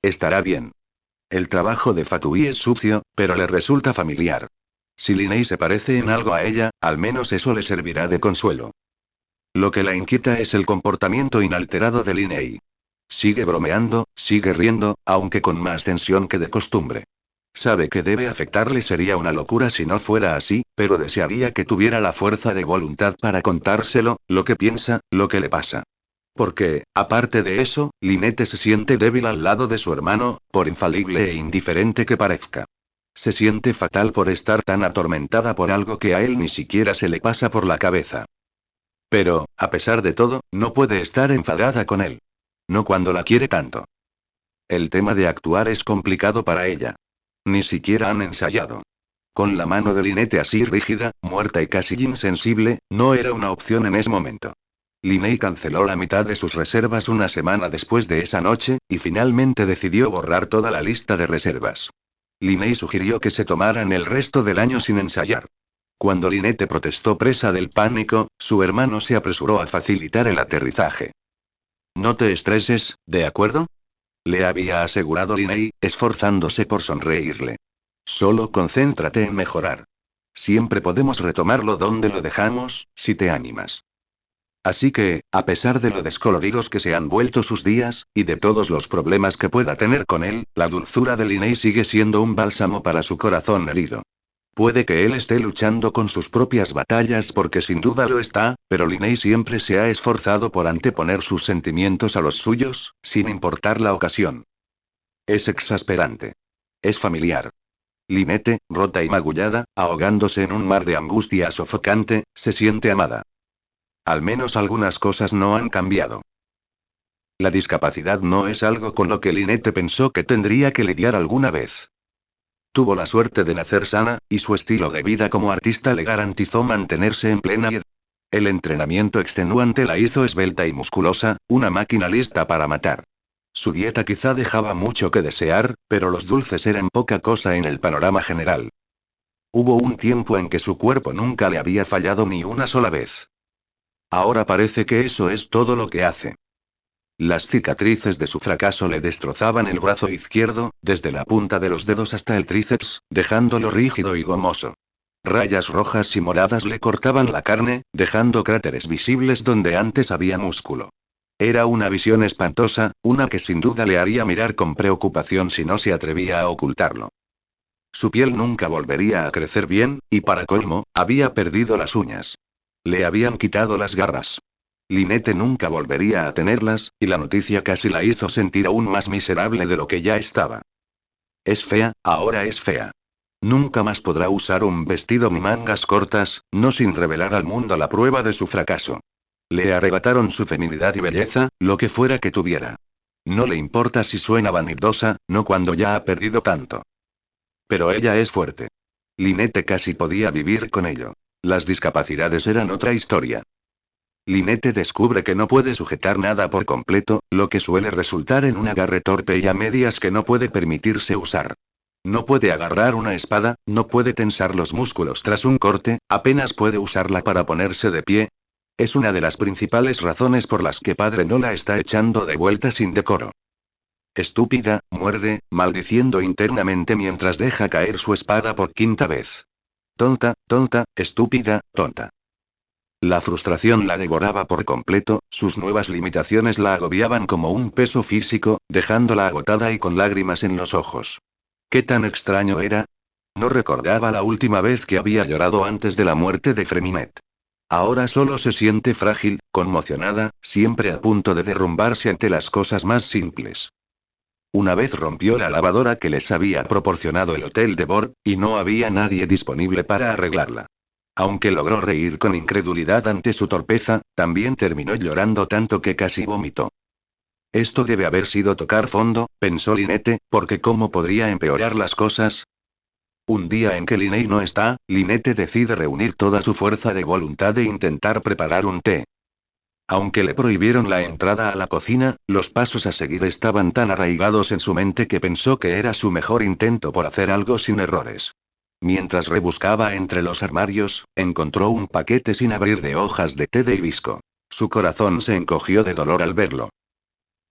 Estará bien. El trabajo de Fatui es sucio, pero le resulta familiar. Si Linney se parece en algo a ella, al menos eso le servirá de consuelo. Lo que la inquieta es el comportamiento inalterado de Linney. Sigue bromeando, sigue riendo, aunque con más tensión que de costumbre. Sabe que debe afectarle, sería una locura si no fuera así, pero desearía que tuviera la fuerza de voluntad para contárselo, lo que piensa, lo que le pasa. Porque, aparte de eso, Lynette se siente débil al lado de su hermano, por infalible e indiferente que parezca. Se siente fatal por estar tan atormentada por algo que a él ni siquiera se le pasa por la cabeza. Pero, a pesar de todo, no puede estar enfadada con él. No cuando la quiere tanto. El tema de actuar es complicado para ella. Ni siquiera han ensayado. Con la mano de Lynette así rígida, muerta y casi insensible, no era una opción en ese momento. Linney canceló la mitad de sus reservas una semana después de esa noche, y finalmente decidió borrar toda la lista de reservas. Linney sugirió que se tomaran el resto del año sin ensayar. Cuando Lynette protestó presa del pánico, su hermano se apresuró a facilitar el aterrizaje. No te estreses, ¿de acuerdo? Le había asegurado Linney, esforzándose por sonreírle. Solo concéntrate en mejorar. Siempre podemos retomarlo donde lo dejamos, si te animas. Así que, a pesar de lo descoloridos que se han vuelto sus días, y de todos los problemas que pueda tener con él, la dulzura de Linney sigue siendo un bálsamo para su corazón herido. Puede que él esté luchando con sus propias batallas porque sin duda lo está, pero Linney siempre se ha esforzado por anteponer sus sentimientos a los suyos, sin importar la ocasión. Es exasperante. Es familiar. Lynette, rota y magullada, ahogándose en un mar de angustia sofocante, se siente amada. Al menos algunas cosas no han cambiado. La discapacidad no es algo con lo que Lynette pensó que tendría que lidiar alguna vez. Tuvo la suerte de nacer sana, y su estilo de vida como artista le garantizó mantenerse en plena edad. El entrenamiento extenuante la hizo esbelta y musculosa, una máquina lista para matar. Su dieta quizá dejaba mucho que desear, pero los dulces eran poca cosa en el panorama general. Hubo un tiempo en que su cuerpo nunca le había fallado ni una sola vez. Ahora parece que eso es todo lo que hace. Las cicatrices de su fracaso le destrozaban el brazo izquierdo, desde la punta de los dedos hasta el tríceps, dejándolo rígido y gomoso. Rayas rojas y moradas le cortaban la carne, dejando cráteres visibles donde antes había músculo. Era una visión espantosa, una que sin duda le haría mirar con preocupación si no se atrevía a ocultarlo. Su piel nunca volvería a crecer bien, y para colmo, había perdido las uñas. Le habían quitado las garras. Lynette nunca volvería a tenerlas, y la noticia casi la hizo sentir aún más miserable de lo que ya estaba. Es fea, ahora es fea. Nunca más podrá usar un vestido ni mangas cortas, no sin revelar al mundo la prueba de su fracaso. Le arrebataron su feminidad y belleza, lo que fuera que tuviera. No le importa si suena vanidosa, no cuando ya ha perdido tanto. Pero ella es fuerte. Lynette casi podía vivir con ello. Las discapacidades eran otra historia. Lynette descubre que no puede sujetar nada por completo, lo que suele resultar en un agarre torpe y a medias que no puede permitirse usar. No puede agarrar una espada, no puede tensar los músculos tras un corte, apenas puede usarla para ponerse de pie. Es una de las principales razones por las que padre no la está echando de vuelta sin decoro. Estúpida, muerde, maldiciendo internamente mientras deja caer su espada por quinta vez. Tonta, tonta, estúpida, tonta. La frustración la devoraba por completo, sus nuevas limitaciones la agobiaban como un peso físico, dejándola agotada y con lágrimas en los ojos. ¿Qué tan extraño era? No recordaba la última vez que había llorado antes de la muerte de Freminet. Ahora solo se siente frágil, conmocionada, siempre a punto de derrumbarse ante las cosas más simples. Una vez rompió la lavadora que les había proporcionado el hotel de Bord, y no había nadie disponible para arreglarla. Aunque logró reír con incredulidad ante su torpeza, también terminó llorando tanto que casi vomitó. Esto debe haber sido tocar fondo, pensó Lynette, porque ¿cómo podría empeorar las cosas? Un día en que Linney no está, Lynette decide reunir toda su fuerza de voluntad e intentar preparar un té. Aunque le prohibieron la entrada a la cocina, los pasos a seguir estaban tan arraigados en su mente que pensó que era su mejor intento por hacer algo sin errores. Mientras rebuscaba entre los armarios, encontró un paquete sin abrir de hojas de té de hibisco. Su corazón se encogió de dolor al verlo.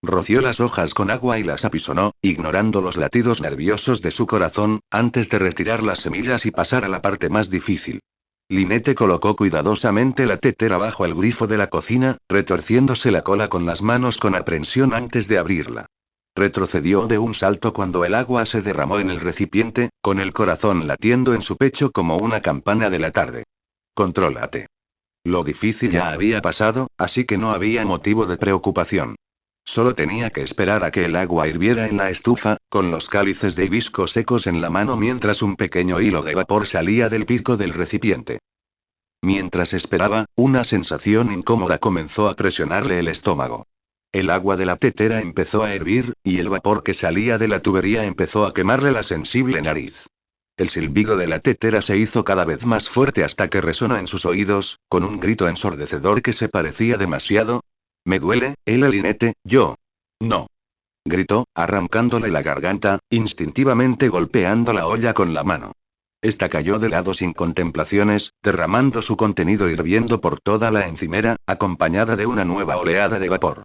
Roció las hojas con agua y las apisonó, ignorando los latidos nerviosos de su corazón, antes de retirar las semillas y pasar a la parte más difícil. Lynette colocó cuidadosamente la tetera bajo el grifo de la cocina, retorciéndose la cola con las manos con aprensión antes de abrirla. Retrocedió de un salto cuando el agua se derramó en el recipiente, con el corazón latiendo en su pecho como una campana de la tarde. Contrólate. Lo difícil ya había pasado, así que no había motivo de preocupación. Solo tenía que esperar a que el agua hirviera en la estufa, con los cálices de hibisco secos en la mano mientras un pequeño hilo de vapor salía del pico del recipiente. Mientras esperaba, una sensación incómoda comenzó a presionarle el estómago. El agua de la tetera empezó a hervir, y el vapor que salía de la tubería empezó a quemarle la sensible nariz. El silbido de la tetera se hizo cada vez más fuerte hasta que resonó en sus oídos, con un grito ensordecedor que se parecía demasiado. Me duele, Lynette, yo. No. Gritó, arrancándole la garganta, instintivamente golpeando la olla con la mano. Esta cayó de lado sin contemplaciones, derramando su contenido hirviendo por toda la encimera, acompañada de una nueva oleada de vapor.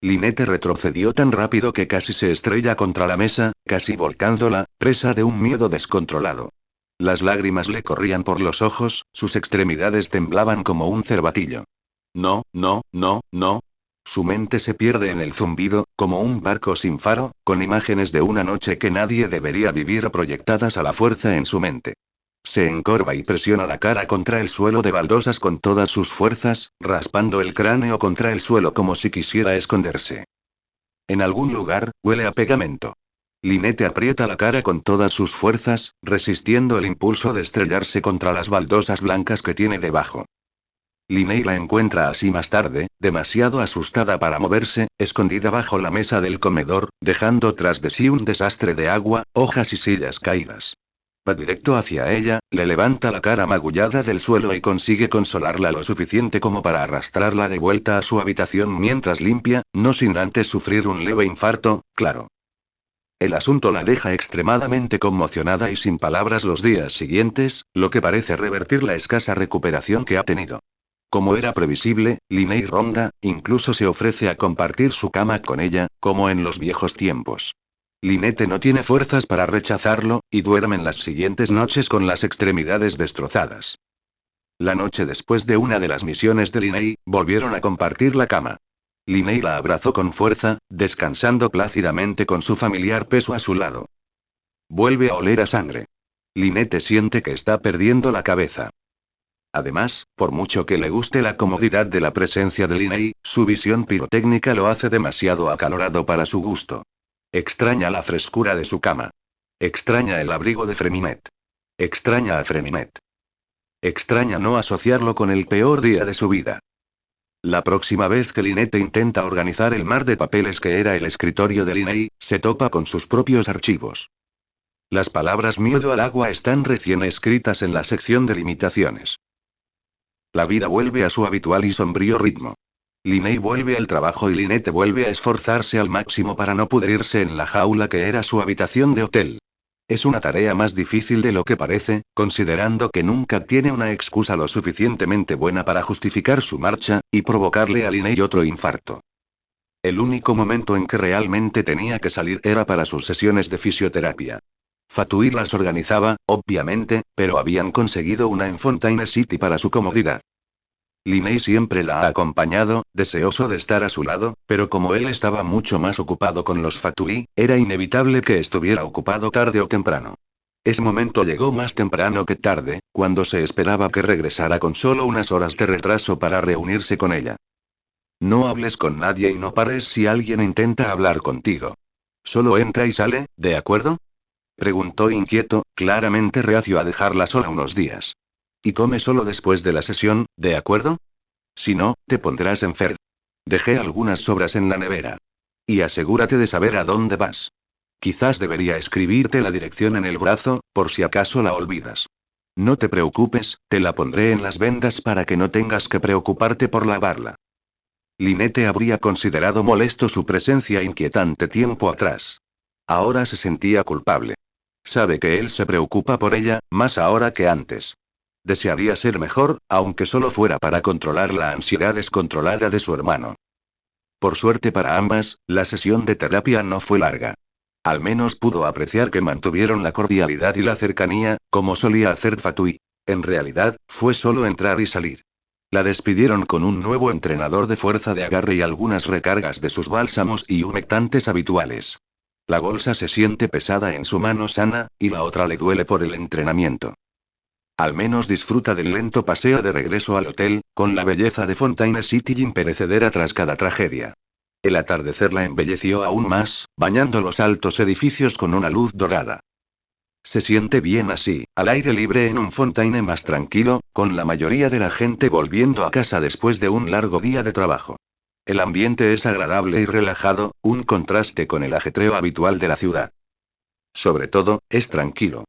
Lynette retrocedió tan rápido que casi se estrella contra la mesa, casi volcándola, presa de un miedo descontrolado. Las lágrimas le corrían por los ojos, sus extremidades temblaban como un cervatillo. No, no, no, no. Su mente se pierde en el zumbido, como un barco sin faro, con imágenes de una noche que nadie debería vivir proyectadas a la fuerza en su mente. Se encorva y presiona la cara contra el suelo de baldosas con todas sus fuerzas, raspando el cráneo contra el suelo como si quisiera esconderse. En algún lugar, huele a pegamento. Lynette aprieta la cara con todas sus fuerzas, resistiendo el impulso de estrellarse contra las baldosas blancas que tiene debajo. Lynette la encuentra así más tarde, demasiado asustada para moverse, escondida bajo la mesa del comedor, dejando tras de sí un desastre de agua, hojas y sillas caídas. Va directo hacia ella, le levanta la cara magullada del suelo y consigue consolarla lo suficiente como para arrastrarla de vuelta a su habitación mientras limpia, no sin antes sufrir un leve infarto, claro. El asunto la deja extremadamente conmocionada y sin palabras los días siguientes, lo que parece revertir la escasa recuperación que ha tenido. Como era previsible, Lynette ronda, incluso se ofrece a compartir su cama con ella, como en los viejos tiempos. Lynette no tiene fuerzas para rechazarlo, y duermen las siguientes noches con las extremidades destrozadas. La noche después de una de las misiones de Lynette, volvieron a compartir la cama. Lynette la abrazó con fuerza, descansando plácidamente con su familiar peso a su lado. Vuelve a oler a sangre. Lynette siente que está perdiendo la cabeza. Además, por mucho que le guste la comodidad de la presencia de Lynette, su visión pirotécnica lo hace demasiado acalorado para su gusto. Extraña la frescura de su cama. Extraña el abrigo de Freminet. Extraña a Freminet. Extraña no asociarlo con el peor día de su vida. La próxima vez que Lynette intenta organizar el mar de papeles que era el escritorio de Lynette, se topa con sus propios archivos. Las palabras miedo al agua están recién escritas en la sección de limitaciones. La vida vuelve a su habitual y sombrío ritmo. Lynette vuelve al trabajo y Lynette vuelve a esforzarse al máximo para no pudrirse en la jaula que era su habitación de hotel. Es una tarea más difícil de lo que parece, considerando que nunca tiene una excusa lo suficientemente buena para justificar su marcha, y provocarle a Lynette otro infarto. El único momento en que realmente tenía que salir era para sus sesiones de fisioterapia. Fatui las organizaba, obviamente, pero habían conseguido una en Fontaine City para su comodidad. Lynette siempre la ha acompañado, deseoso de estar a su lado, pero como él estaba mucho más ocupado con los Fatui, era inevitable que estuviera ocupado tarde o temprano. Ese momento llegó más temprano que tarde, cuando se esperaba que regresara con solo unas horas de retraso para reunirse con ella. No hables con nadie y no pares si alguien intenta hablar contigo. Solo entra y sale, ¿de acuerdo? Preguntó inquieto, claramente reacio a dejarla sola unos días. Y come solo después de la sesión, ¿de acuerdo? Si no, te pondrás enfermo. Dejé algunas sobras en la nevera. Y asegúrate de saber a dónde vas. Quizás debería escribirte la dirección en el brazo, por si acaso la olvidas. No te preocupes, te la pondré en las vendas para que no tengas que preocuparte por lavarla. Lynette habría considerado molesto su presencia inquietante tiempo atrás. Ahora se sentía culpable. Sabe que él se preocupa por ella, más ahora que antes. Desearía ser mejor, aunque solo fuera para controlar la ansiedad descontrolada de su hermano. Por suerte para ambas, la sesión de terapia no fue larga. Al menos pudo apreciar que mantuvieron la cordialidad y la cercanía, como solía hacer Fatui. En realidad, fue solo entrar y salir. La despidieron con un nuevo entrenador de fuerza de agarre y algunas recargas de sus bálsamos y humectantes habituales. La bolsa se siente pesada en su mano sana, y la otra le duele por el entrenamiento. Al menos disfruta del lento paseo de regreso al hotel, con la belleza de Fontaine City imperecedera tras cada tragedia. El atardecer la embelleció aún más, bañando los altos edificios con una luz dorada. Se siente bien así, al aire libre en un Fontaine más tranquilo, con la mayoría de la gente volviendo a casa después de un largo día de trabajo. El ambiente es agradable y relajado, un contraste con el ajetreo habitual de la ciudad. Sobre todo, es tranquilo.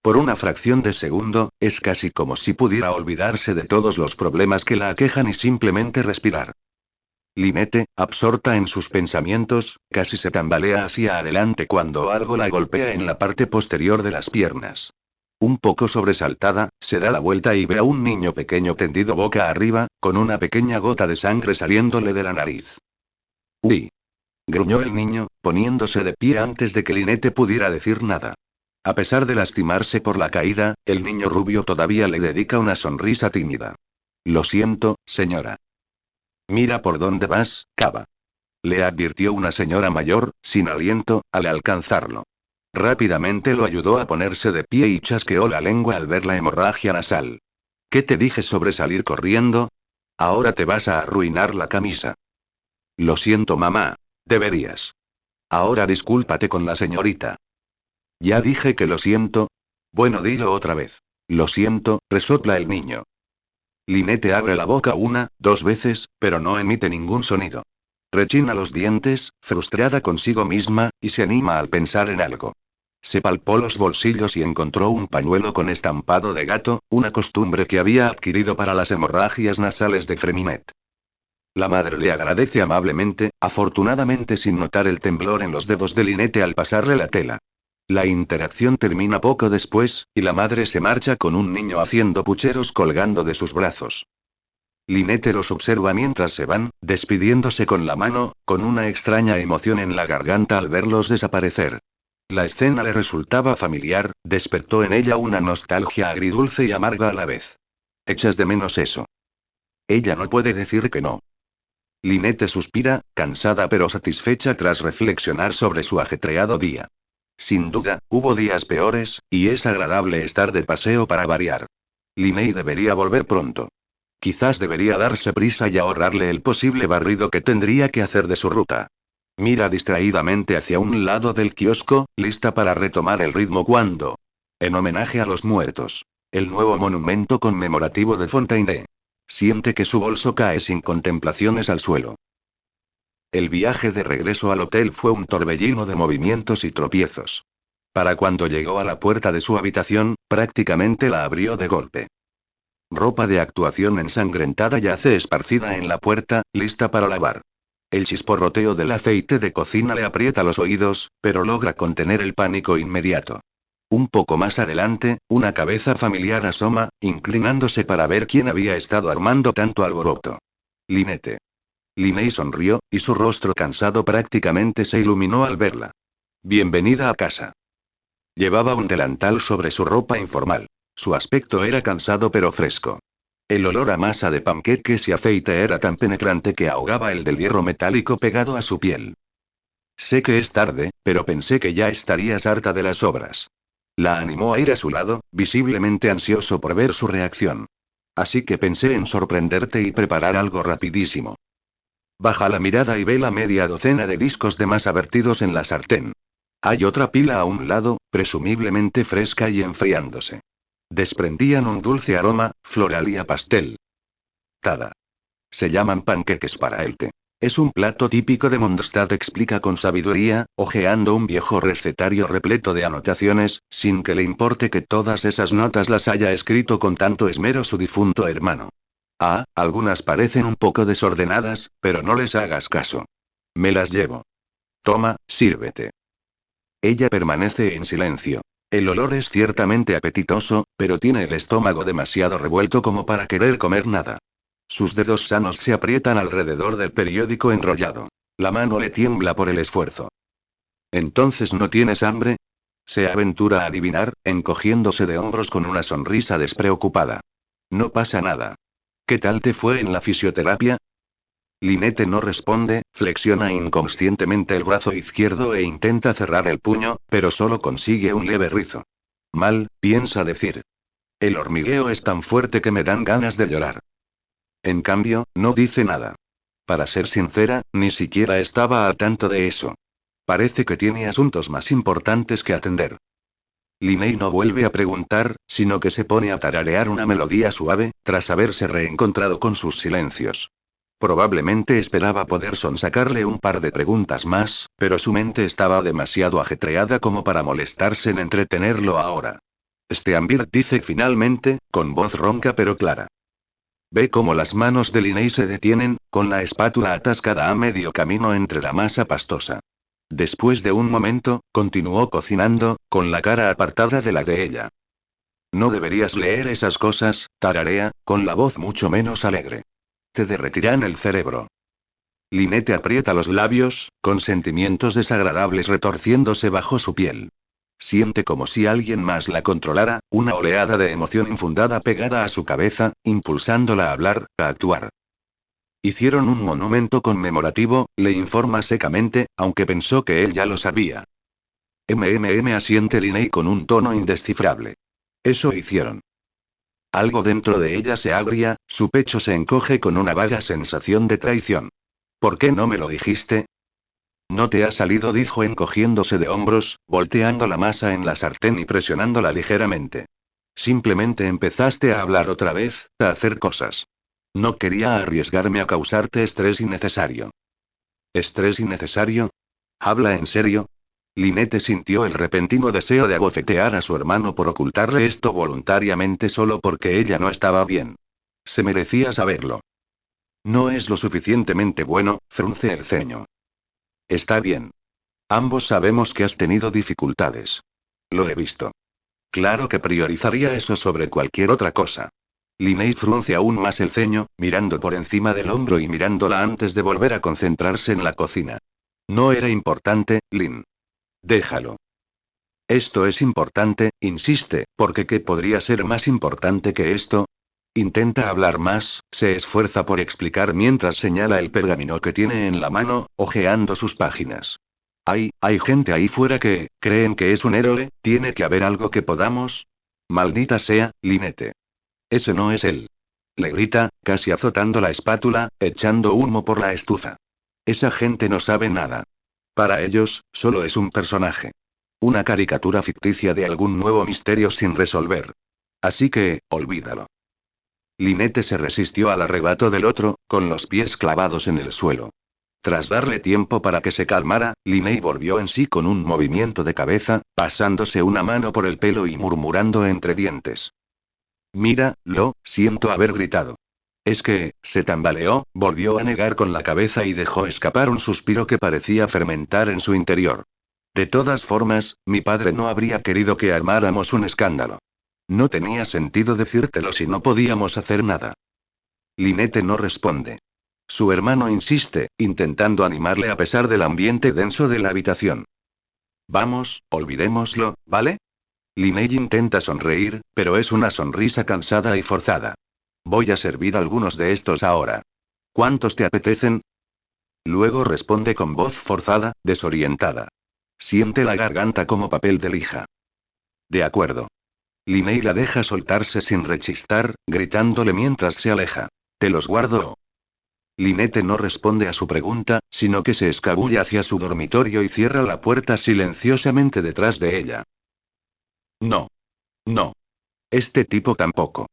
Por una fracción de segundo, es casi como si pudiera olvidarse de todos los problemas que la aquejan y simplemente respirar. Lynette, absorta en sus pensamientos, casi se tambalea hacia adelante cuando algo la golpea en la parte posterior de las piernas. Un poco sobresaltada, se da la vuelta y ve a un niño pequeño tendido boca arriba, con una pequeña gota de sangre saliéndole de la nariz. ¡Uy! Gruñó el niño, poniéndose de pie antes de que Lynette pudiera decir nada. A pesar de lastimarse por la caída, el niño rubio todavía le dedica una sonrisa tímida. Lo siento, señora. Mira por dónde vas, Cava. Le advirtió una señora mayor, sin aliento, al alcanzarlo. Rápidamente lo ayudó a ponerse de pie y chasqueó la lengua al ver la hemorragia nasal. ¿Qué te dije sobre salir corriendo? Ahora te vas a arruinar la camisa. Lo siento, mamá. Deberías. Ahora discúlpate con la señorita. Ya dije que lo siento. Bueno, dilo otra vez. Lo siento, resopla el niño. Lynette abre la boca una, dos veces, pero no emite ningún sonido. Rechina los dientes, frustrada consigo misma, y se anima al pensar en algo. Se palpó los bolsillos y encontró un pañuelo con estampado de gato, una costumbre que había adquirido para las hemorragias nasales de Freminet. La madre le agradece amablemente, afortunadamente sin notar el temblor en los dedos de Lynette al pasarle la tela. La interacción termina poco después, y la madre se marcha con un niño haciendo pucheros colgando de sus brazos. Lynette los observa mientras se van, despidiéndose con la mano, con una extraña emoción en la garganta al verlos desaparecer. La escena le resultaba familiar, despertó en ella una nostalgia agridulce y amarga a la vez. ¿Echas de menos eso? Ella no puede decir que no. Lynette suspira, cansada pero satisfecha tras reflexionar sobre su ajetreado día. Sin duda, hubo días peores, y es agradable estar de paseo para variar. Lynette debería volver pronto. Quizás debería darse prisa y ahorrarle el posible barrido que tendría que hacer de su ruta. Mira distraídamente hacia un lado del kiosco, lista para retomar el ritmo cuando... En homenaje a los muertos. El nuevo monumento conmemorativo de Fontaine. Siente que su bolso cae sin contemplaciones al suelo. El viaje de regreso al hotel fue un torbellino de movimientos y tropiezos. Para cuando llegó a la puerta de su habitación, prácticamente la abrió de golpe. Ropa de actuación ensangrentada yace esparcida en la puerta, lista para lavar. El chisporroteo del aceite de cocina le aprieta los oídos, pero logra contener el pánico inmediato. Un poco más adelante, una cabeza familiar asoma, inclinándose para ver quién había estado armando tanto alboroto. Lynette. Lynette sonrió, y su rostro cansado prácticamente se iluminó al verla. Bienvenida a casa. Llevaba un delantal sobre su ropa informal. Su aspecto era cansado pero fresco. El olor a masa de panqueques y aceite era tan penetrante que ahogaba el del hierro metálico pegado a su piel. Sé que es tarde, pero pensé que ya estarías harta de las obras. La animó a ir a su lado, visiblemente ansioso por ver su reacción. Así que pensé en sorprenderte y preparar algo rapidísimo. Baja la mirada y ve la media docena de discos de masa vertidos en la sartén. Hay otra pila a un lado, presumiblemente fresca y enfriándose. Desprendían un dulce aroma, floral y a pastel. Tada. Se llaman panqueques para el té. Es un plato típico de Mondstadt, explica con sabiduría, hojeando un viejo recetario repleto de anotaciones, sin que le importe que todas esas notas las haya escrito con tanto esmero su difunto hermano. Ah, algunas parecen un poco desordenadas, pero no les hagas caso. Me las llevo. Toma, sírvete. Ella permanece en silencio. El olor es ciertamente apetitoso, pero tiene el estómago demasiado revuelto como para querer comer nada. Sus dedos sanos se aprietan alrededor del periódico enrollado. La mano le tiembla por el esfuerzo. ¿Entonces no tienes hambre? Se aventura a adivinar, encogiéndose de hombros con una sonrisa despreocupada. No pasa nada. ¿Qué tal te fue en la fisioterapia? Lynette no responde, flexiona inconscientemente el brazo izquierdo e intenta cerrar el puño, pero solo consigue un leve rizo. Mal, piensa decir. El hormigueo es tan fuerte que me dan ganas de llorar. En cambio, no dice nada. Para ser sincera, ni siquiera estaba al tanto de eso. Parece que tiene asuntos más importantes que atender. Linney no vuelve a preguntar, sino que se pone a tararear una melodía suave, tras haberse reencontrado con sus silencios. Probablemente esperaba poder sonsacarle un par de preguntas más, pero su mente estaba demasiado ajetreada como para molestarse en entretenerlo ahora. Steambir dice finalmente, con voz ronca pero clara. Ve cómo las manos de Linney se detienen, con la espátula atascada a medio camino entre la masa pastosa. Después de un momento, continuó cocinando, con la cara apartada de la de ella. No deberías leer esas cosas, tararea, con la voz mucho menos alegre. Te derretirán el cerebro. Lynette aprieta los labios, con sentimientos desagradables retorciéndose bajo su piel. Siente como si alguien más la controlara, una oleada de emoción infundada pegada a su cabeza, impulsándola a hablar, a actuar. Hicieron un monumento conmemorativo, le informa secamente, aunque pensó que él ya lo sabía. Asiente Linney con un tono indescifrable. Eso hicieron. Algo dentro de ella se agria, su pecho se encoge con una vaga sensación de traición. ¿Por qué no me lo dijiste? No te ha salido, dijo encogiéndose de hombros, volteando la masa en la sartén y presionándola ligeramente. Simplemente empezaste a hablar otra vez, a hacer cosas. No quería arriesgarme a causarte estrés innecesario. ¿Estrés innecesario? ¿Habla en serio? Lynette sintió el repentino deseo de abofetear a su hermano por ocultarle esto voluntariamente solo porque ella no estaba bien. Se merecía saberlo. No es lo suficientemente bueno, frunce el ceño. Está bien. Ambos sabemos que has tenido dificultades. Lo he visto. Claro que priorizaría eso sobre cualquier otra cosa. Linney frunce aún más el ceño, mirando por encima del hombro y mirándola antes de volver a concentrarse en la cocina. No era importante, Lynn. Déjalo. Esto es importante, insiste, porque ¿qué podría ser más importante que esto? Intenta hablar más, se esfuerza por explicar mientras señala el pergamino que tiene en la mano, hojeando sus páginas. Hay gente ahí fuera que, creen que es un héroe, tiene que haber algo que podamos. Maldita sea, Lynette. Ese no es él. Le grita, casi azotando la espátula, echando humo por la estufa. Esa gente no sabe nada. Para ellos, solo es un personaje. Una caricatura ficticia de algún nuevo misterio sin resolver. Así que, olvídalo. Lynette se resistió al arrebato del otro, con los pies clavados en el suelo. Tras darle tiempo para que se calmara, Linney volvió en sí con un movimiento de cabeza, pasándose una mano por el pelo y murmurando entre dientes. Mira, lo siento haber gritado. Es que, se tambaleó, volvió a negar con la cabeza y dejó escapar un suspiro que parecía fermentar en su interior. De todas formas, mi padre no habría querido que armáramos un escándalo. No tenía sentido decírtelo si no podíamos hacer nada. Lynette no responde. Su hermano insiste, intentando animarle a pesar del ambiente denso de la habitación. Vamos, olvidémoslo, ¿vale? Linney intenta sonreír, pero es una sonrisa cansada y forzada. Voy a servir algunos de estos ahora. ¿Cuántos te apetecen? Luego responde con voz forzada, desorientada. Siente la garganta como papel de lija. De acuerdo. Linney la deja soltarse sin rechistar, gritándole mientras se aleja. ¿Te los guardo? Lynette no responde a su pregunta, sino que se escabulle hacia su dormitorio y cierra la puerta silenciosamente detrás de ella. No. No. Este tipo tampoco.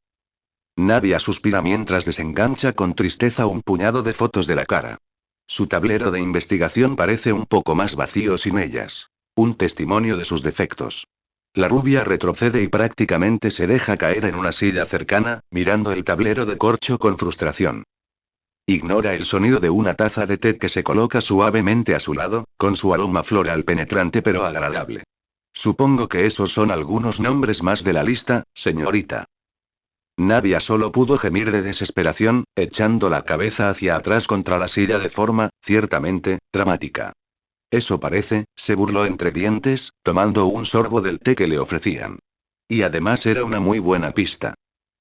Nadia suspira mientras desengancha con tristeza un puñado de fotos de la cara. Su tablero de investigación parece un poco más vacío sin ellas. Un testimonio de sus defectos. La rubia retrocede y prácticamente se deja caer en una silla cercana, mirando el tablero de corcho con frustración. Ignora el sonido de una taza de té que se coloca suavemente a su lado, con su aroma floral penetrante pero agradable. Supongo que esos son algunos nombres más de la lista, señorita. Navia solo pudo gemir de desesperación, echando la cabeza hacia atrás contra la silla de forma, ciertamente, dramática. Eso parece, se burló entre dientes, tomando un sorbo del té que le ofrecían. Y además era una muy buena pista.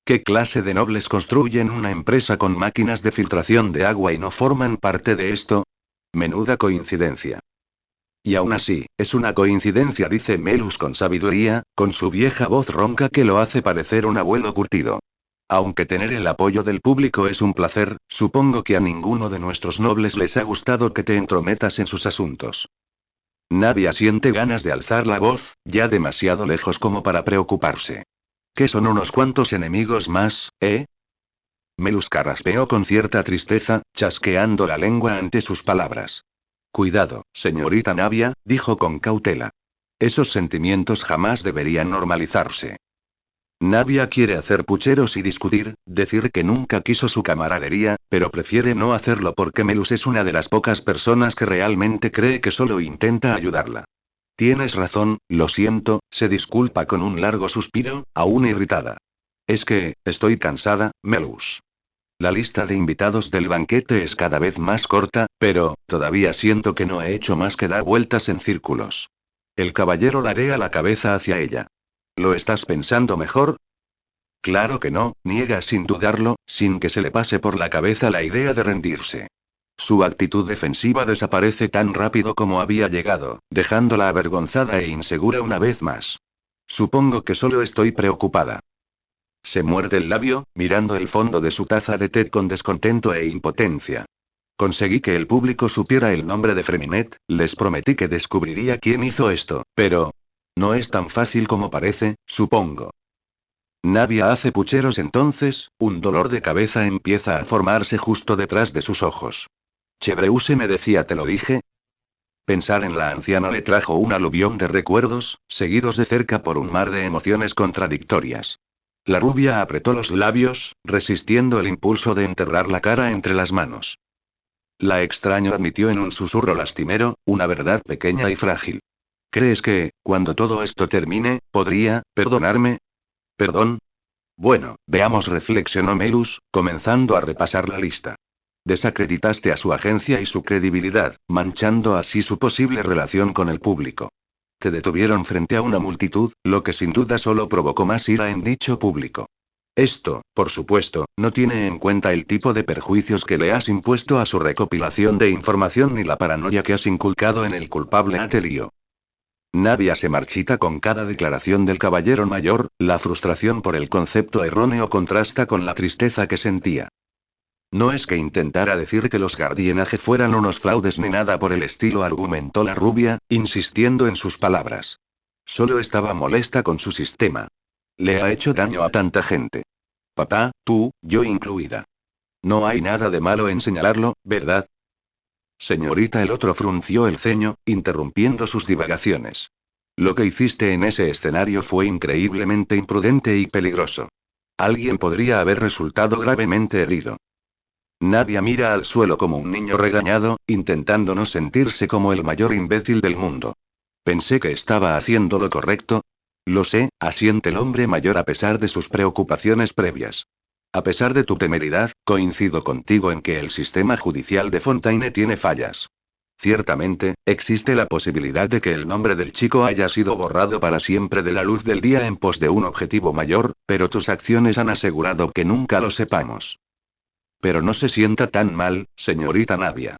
¿Qué clase de nobles construyen una empresa con máquinas de filtración de agua y no forman parte de esto? Menuda coincidencia. Y aún así, es una coincidencia, dice Melus con sabiduría, con su vieja voz ronca que lo hace parecer un abuelo curtido. Aunque tener el apoyo del público es un placer, supongo que a ninguno de nuestros nobles les ha gustado que te entrometas en sus asuntos. Nadia siente ganas de alzar la voz, ya demasiado lejos como para preocuparse. ¿Qué son unos cuantos enemigos más, eh? Melus carraspeó con cierta tristeza, chasqueando la lengua ante sus palabras. Cuidado, señorita Navia, dijo con cautela. Esos sentimientos jamás deberían normalizarse. Navia quiere hacer pucheros y discutir, decir que nunca quiso su camaradería, pero prefiere no hacerlo porque Melus es una de las pocas personas que realmente cree que solo intenta ayudarla. Tienes razón, lo siento, se disculpa con un largo suspiro, aún irritada. Es que, estoy cansada, Melus. La lista de invitados del banquete es cada vez más corta, pero, todavía siento que no he hecho más que dar vueltas en círculos. El caballero ladea la cabeza hacia ella. ¿Lo estás pensando mejor? Claro que no, niega sin dudarlo, sin que se le pase por la cabeza la idea de rendirse. Su actitud defensiva desaparece tan rápido como había llegado, dejándola avergonzada e insegura una vez más. Supongo que solo estoy preocupada. Se muerde el labio, mirando el fondo de su taza de té con descontento e impotencia. Conseguí que el público supiera el nombre de Freminet, les prometí que descubriría quién hizo esto, pero... no es tan fácil como parece, supongo. Navia hace pucheros entonces, un dolor de cabeza empieza a formarse justo detrás de sus ojos. Chevreuse me decía, ¿te lo dije? Pensar en la anciana le trajo un aluvión de recuerdos, seguidos de cerca por un mar de emociones contradictorias. La rubia apretó los labios, resistiendo el impulso de enterrar la cara entre las manos. La extraño admitió en un susurro lastimero, una verdad pequeña y frágil. ¿Crees que, cuando todo esto termine, podría perdonarme? ¿Perdón? Bueno, veamos, reflexionó Melus, comenzando a repasar la lista. Desacreditaste a su agencia y su credibilidad, manchando así su posible relación con el público. Te detuvieron frente a una multitud, lo que sin duda solo provocó más ira en dicho público. Esto, por supuesto, no tiene en cuenta el tipo de perjuicios que le has impuesto a su recopilación de información ni la paranoia que has inculcado en el culpable Atelio. Navia se marchita con cada declaración del caballero mayor, la frustración por el concepto erróneo contrasta con la tristeza que sentía. No es que intentara decir que los Gardienaje fueran unos fraudes ni nada por el estilo, argumentó la rubia, insistiendo en sus palabras. Solo estaba molesta con su sistema. Le ha hecho daño a tanta gente. Papá, tú, yo incluida. No hay nada de malo en señalarlo, ¿verdad? Señorita, el otro frunció el ceño, interrumpiendo sus divagaciones. Lo que hiciste en ese escenario fue increíblemente imprudente y peligroso. Alguien podría haber resultado gravemente herido. Nadia mira al suelo como un niño regañado, intentando no sentirse como el mayor imbécil del mundo. Pensé que estaba haciendo lo correcto. Lo sé, asiente el hombre mayor a pesar de sus preocupaciones previas. A pesar de tu temeridad, coincido contigo en que el sistema judicial de Fontaine tiene fallas. Ciertamente, existe la posibilidad de que el nombre del chico haya sido borrado para siempre de la luz del día en pos de un objetivo mayor, pero tus acciones han asegurado que nunca lo sepamos. Pero no se sienta tan mal, señorita Navia.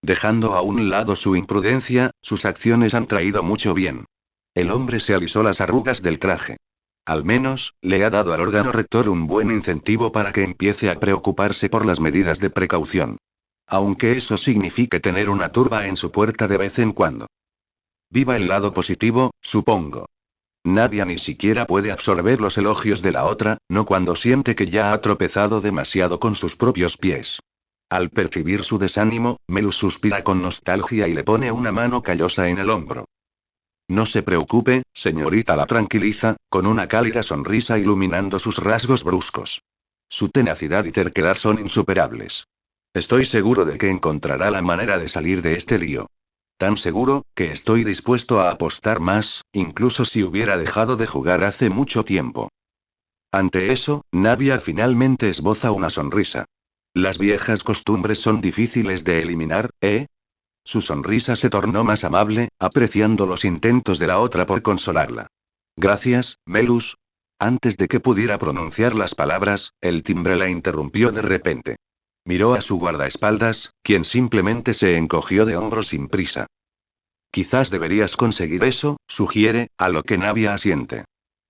Dejando a un lado su imprudencia, sus acciones han traído mucho bien. El hombre se alisó las arrugas del traje. Al menos, le ha dado al órgano rector un buen incentivo para que empiece a preocuparse por las medidas de precaución. Aunque eso signifique tener una turba en su puerta de vez en cuando. Viva el lado positivo, supongo. Nadia ni siquiera puede absorber los elogios de la otra, no cuando siente que ya ha tropezado demasiado con sus propios pies. Al percibir su desánimo, Melus suspira con nostalgia y le pone una mano callosa en el hombro. No se preocupe, señorita, la tranquiliza, con una cálida sonrisa iluminando sus rasgos bruscos. Su tenacidad y terquedad son insuperables. Estoy seguro de que encontrará la manera de salir de este lío. Tan seguro, que estoy dispuesto a apostar más, incluso si hubiera dejado de jugar hace mucho tiempo. Ante eso, Navia finalmente esboza una sonrisa. Las viejas costumbres son difíciles de eliminar, ¿eh? Su sonrisa se tornó más amable, apreciando los intentos de la otra por consolarla. Gracias, Melus. Antes de que pudiera pronunciar las palabras, el timbre la interrumpió de repente. Miró a su guardaespaldas, quien simplemente se encogió de hombros sin prisa. Quizás deberías conseguir eso, sugiere, a lo que Navia asiente.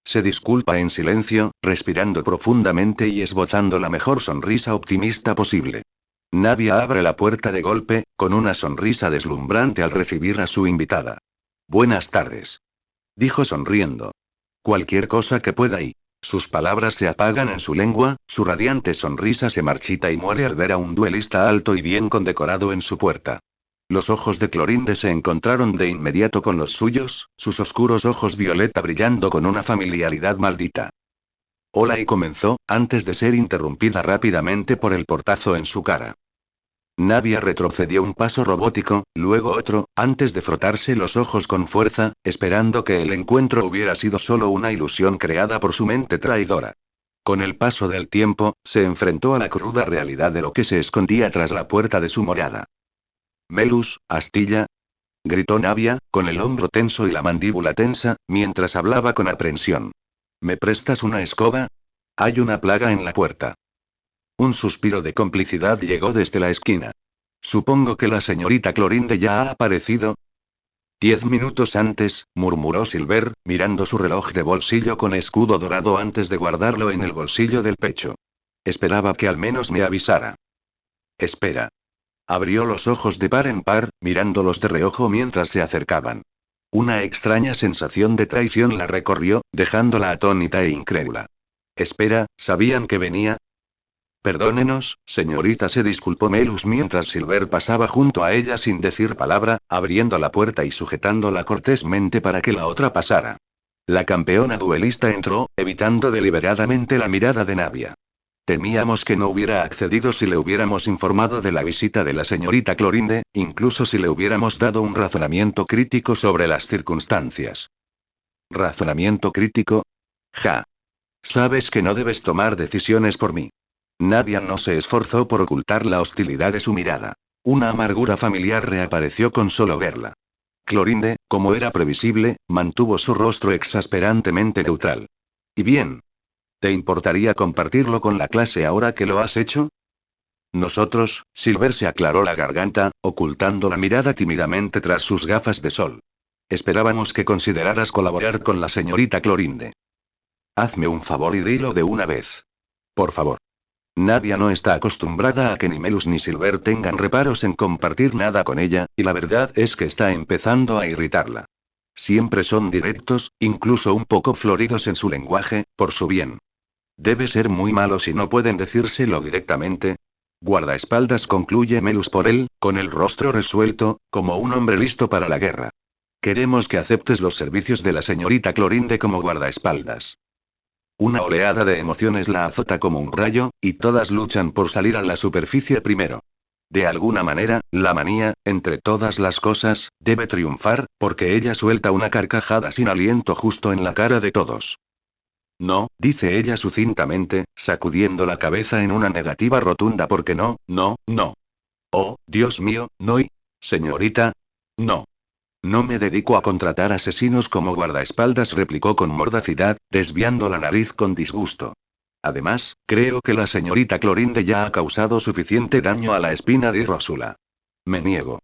Se disculpa en silencio, respirando profundamente y esbozando la mejor sonrisa optimista posible. Navia abre la puerta de golpe, con una sonrisa deslumbrante al recibir a su invitada. Buenas tardes. Dijo sonriendo. Cualquier cosa que pueda y... Sus palabras se apagan en su lengua, su radiante sonrisa se marchita y muere al ver a un duelista alto y bien condecorado en su puerta. Los ojos de Clorinde se encontraron de inmediato con los suyos, sus oscuros ojos violeta brillando con una familiaridad maldita. Hola, y comenzó, antes de ser interrumpida rápidamente por el portazo en su cara. Navia retrocedió un paso robótico, luego otro, antes de frotarse los ojos con fuerza, esperando que el encuentro hubiera sido solo una ilusión creada por su mente traidora. Con el paso del tiempo, se enfrentó a la cruda realidad de lo que se escondía tras la puerta de su morada. Melus, Astilla, gritó Navia, con el hombro tenso y la mandíbula tensa, mientras hablaba con aprensión. ¿Me prestas una escoba? Hay una plaga en la puerta. Un suspiro de complicidad llegó desde la esquina. Supongo que la señorita Clorinde ya ha aparecido. 10 minutos antes, murmuró Silver, mirando su reloj de bolsillo con escudo dorado antes de guardarlo en el bolsillo del pecho. Esperaba que al menos me avisara. Espera. Abrió los ojos de par en par, mirándolos de reojo mientras se acercaban. Una extraña sensación de traición la recorrió, dejándola atónita e incrédula. Espera, ¿sabían que venía? Perdónenos, señorita, se disculpó Melus mientras Silver pasaba junto a ella sin decir palabra, abriendo la puerta y sujetándola cortésmente para que la otra pasara. La campeona duelista entró, evitando deliberadamente la mirada de Navia. Temíamos que no hubiera accedido si le hubiéramos informado de la visita de la señorita Clorinde, incluso si le hubiéramos dado un razonamiento crítico sobre las circunstancias. ¿Razonamiento crítico? Ja. Sabes que no debes tomar decisiones por mí. Navia no se esforzó por ocultar la hostilidad de su mirada. Una amargura familiar reapareció con solo verla. Clorinde, como era previsible, mantuvo su rostro exasperantemente neutral. ¿Y bien? ¿Te importaría compartirlo con la clase ahora que lo has hecho? Nosotros, Silver se aclaró la garganta, ocultando la mirada tímidamente tras sus gafas de sol. Esperábamos que consideraras colaborar con la señorita Clorinde. Hazme un favor y dilo de una vez. Por favor. Navia no está acostumbrada a que ni Melus ni Silver tengan reparos en compartir nada con ella, y la verdad es que está empezando a irritarla. Siempre son directos, incluso un poco floridos en su lenguaje, por su bien. Debe ser muy malo si no pueden decírselo directamente. Guardaespaldas, concluye Melus por él, con el rostro resuelto, como un hombre listo para la guerra. Queremos que aceptes los servicios de la señorita Clorinde como guardaespaldas. Una oleada de emociones la azota como un rayo, y todas luchan por salir a la superficie primero. De alguna manera, la manía, entre todas las cosas, debe triunfar, porque ella suelta una carcajada sin aliento justo en la cara de todos. No, dice ella sucintamente, sacudiendo la cabeza en una negativa rotunda porque no, no, no. Oh, Dios mío, no y... Señorita. No. No me dedico a contratar asesinos como guardaespaldas, replicó con mordacidad, desviando la nariz con disgusto. Además, creo que la señorita Clorinde ya ha causado suficiente daño a la espina de Rósula. Me niego.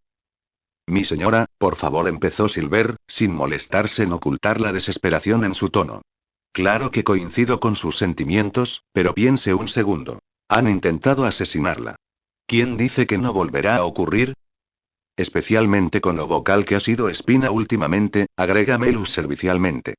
Mi señora, por favor, empezó Silver, sin molestarse en ocultar la desesperación en su tono. Claro que coincido con sus sentimientos, pero piense un segundo. Han intentado asesinarla. ¿Quién dice que no volverá a ocurrir? Especialmente con lo vocal que ha sido Espina últimamente, agrega Melus servicialmente.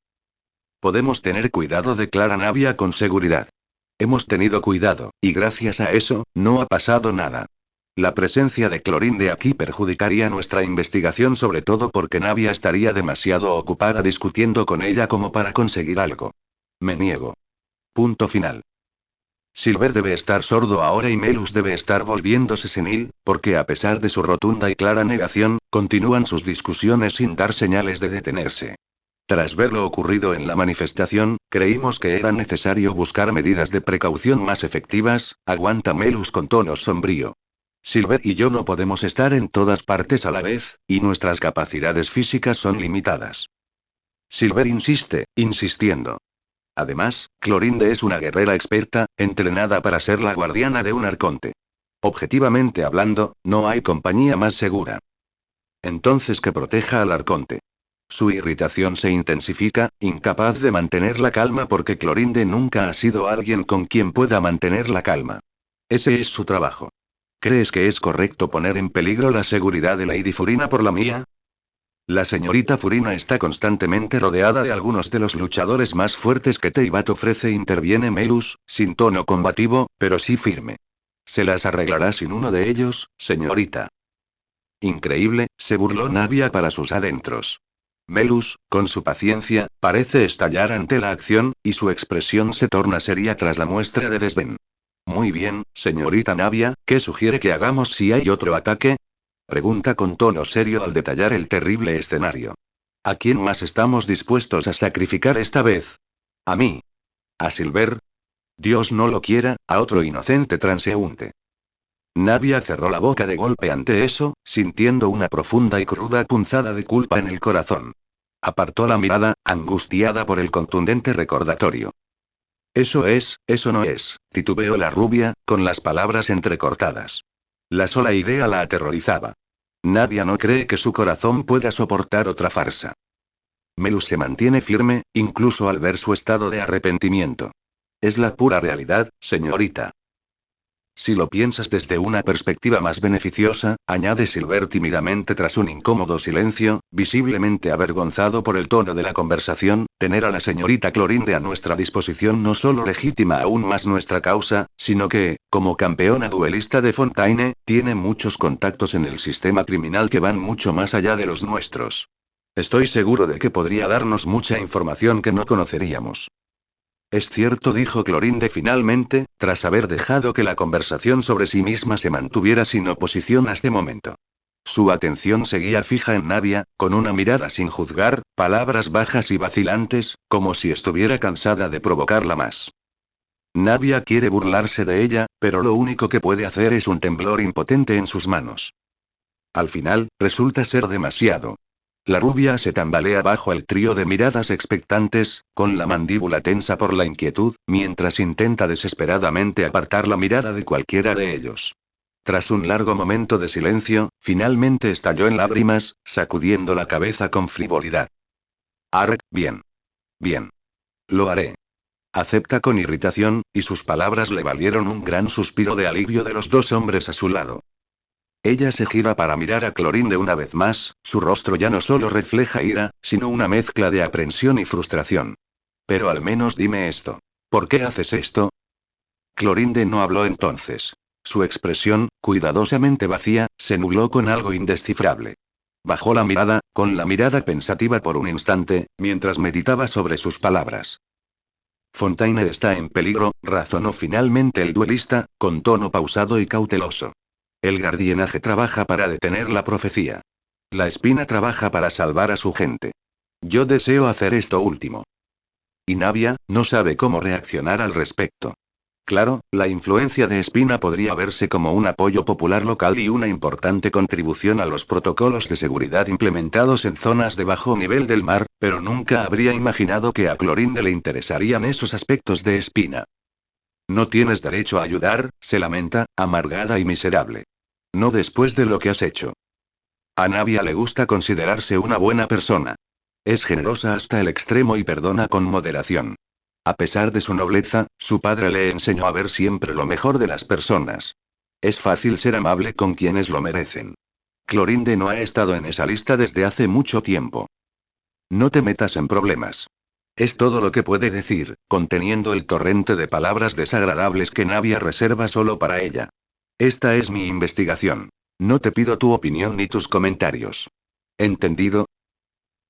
Podemos tener cuidado, declara Navia con seguridad. Hemos tenido cuidado, y gracias a eso, no ha pasado nada. La presencia de Clorinde aquí perjudicaría nuestra investigación, sobre todo porque Navia estaría demasiado ocupada discutiendo con ella como para conseguir algo. Me niego. Punto final. Silver debe estar sordo ahora y Melus debe estar volviéndose senil, porque a pesar de su rotunda y clara negación, continúan sus discusiones sin dar señales de detenerse. Tras ver lo ocurrido en la manifestación, creímos que era necesario buscar medidas de precaución más efectivas, aguanta Melus con tono sombrío. Silver y yo no podemos estar en todas partes a la vez, y nuestras capacidades físicas son limitadas. Silver insiste, insistiendo. Además, Clorinde es una guerrera experta, entrenada para ser la guardiana de un arconte. Objetivamente hablando, no hay compañía más segura. Entonces que proteja al arconte. Su irritación se intensifica, incapaz de mantener la calma porque Clorinde nunca ha sido alguien con quien pueda mantener la calma. Ese es su trabajo. ¿Crees que es correcto poner en peligro la seguridad de Lady Furina por la mía? La señorita Furina está constantemente rodeada de algunos de los luchadores más fuertes que Teyvat ofrece, interviene Melus, sin tono combativo, pero sí firme. Se las arreglará sin uno de ellos, señorita. Increíble, se burló Navia para sus adentros. Melus, con su paciencia, parece estallar ante la acción, y su expresión se torna seria tras la muestra de desdén. Muy bien, señorita Navia, ¿qué sugiere que hagamos si hay otro ataque? Pregunta con tono serio al detallar el terrible escenario. ¿A quién más estamos dispuestos a sacrificar esta vez? ¿A mí? ¿A Silver? Dios no lo quiera, a otro inocente transeúnte. Navia cerró la boca de golpe ante eso, sintiendo una profunda y cruda punzada de culpa en el corazón. Apartó la mirada, angustiada por el contundente recordatorio. Eso no es, titubeó la rubia, con las palabras entrecortadas. La sola idea la aterrorizaba. Navia no cree que su corazón pueda soportar otra farsa. Melus se mantiene firme, incluso al ver su estado de arrepentimiento. Es la pura realidad, señorita. Si lo piensas desde una perspectiva más beneficiosa, añade Silver tímidamente tras un incómodo silencio, visiblemente avergonzado por el tono de la conversación, tener a la señorita Clorinde a nuestra disposición no solo legitima aún más nuestra causa, sino que, como campeona duelista de Fontaine, tiene muchos contactos en el sistema criminal que van mucho más allá de los nuestros. Estoy seguro de que podría darnos mucha información que no conoceríamos. Es cierto, dijo Clorinde finalmente, tras haber dejado que la conversación sobre sí misma se mantuviera sin oposición hasta este momento. Su atención seguía fija en Navia, con una mirada sin juzgar, palabras bajas y vacilantes, como si estuviera cansada de provocarla más. Navia quiere burlarse de ella, pero lo único que puede hacer es un temblor impotente en sus manos. Al final, resulta ser demasiado. La rubia se tambalea bajo el trío de miradas expectantes, con la mandíbula tensa por la inquietud, mientras intenta desesperadamente apartar la mirada de cualquiera de ellos. Tras un largo momento de silencio, finalmente estalló en lágrimas, sacudiendo la cabeza con frivolidad. Ark, bien. Bien. Lo haré. Acepta con irritación, y sus palabras le valieron un gran suspiro de alivio de los dos hombres a su lado. Ella se gira para mirar a Clorinde una vez más, su rostro ya no solo refleja ira, sino una mezcla de aprensión y frustración. Pero al menos dime esto. ¿Por qué haces esto? Clorinde no habló entonces. Su expresión, cuidadosamente vacía, se nubló con algo indescifrable. Bajó la mirada, con la mirada pensativa por un instante, mientras meditaba sobre sus palabras. Fontaine está en peligro, razonó finalmente el duelista, con tono pausado y cauteloso. El guardianaje trabaja para detener la profecía. La espina trabaja para salvar a su gente. Yo deseo hacer esto último. Y Navia, no sabe cómo reaccionar al respecto. Claro, la influencia de Espina podría verse como un apoyo popular local y una importante contribución a los protocolos de seguridad implementados en zonas de bajo nivel del mar, pero nunca habría imaginado que a Clorinde le interesarían esos aspectos de Espina. No tienes derecho a ayudar, se lamenta, amargada y miserable. No después de lo que has hecho. A Navia le gusta considerarse una buena persona. Es generosa hasta el extremo y perdona con moderación. A pesar de su nobleza, su padre le enseñó a ver siempre lo mejor de las personas. Es fácil ser amable con quienes lo merecen. Clorinde no ha estado en esa lista desde hace mucho tiempo. No te metas en problemas. Es todo lo que puede decir, conteniendo el torrente de palabras desagradables que Navia reserva solo para ella. Esta es mi investigación. No te pido tu opinión ni tus comentarios. ¿Entendido?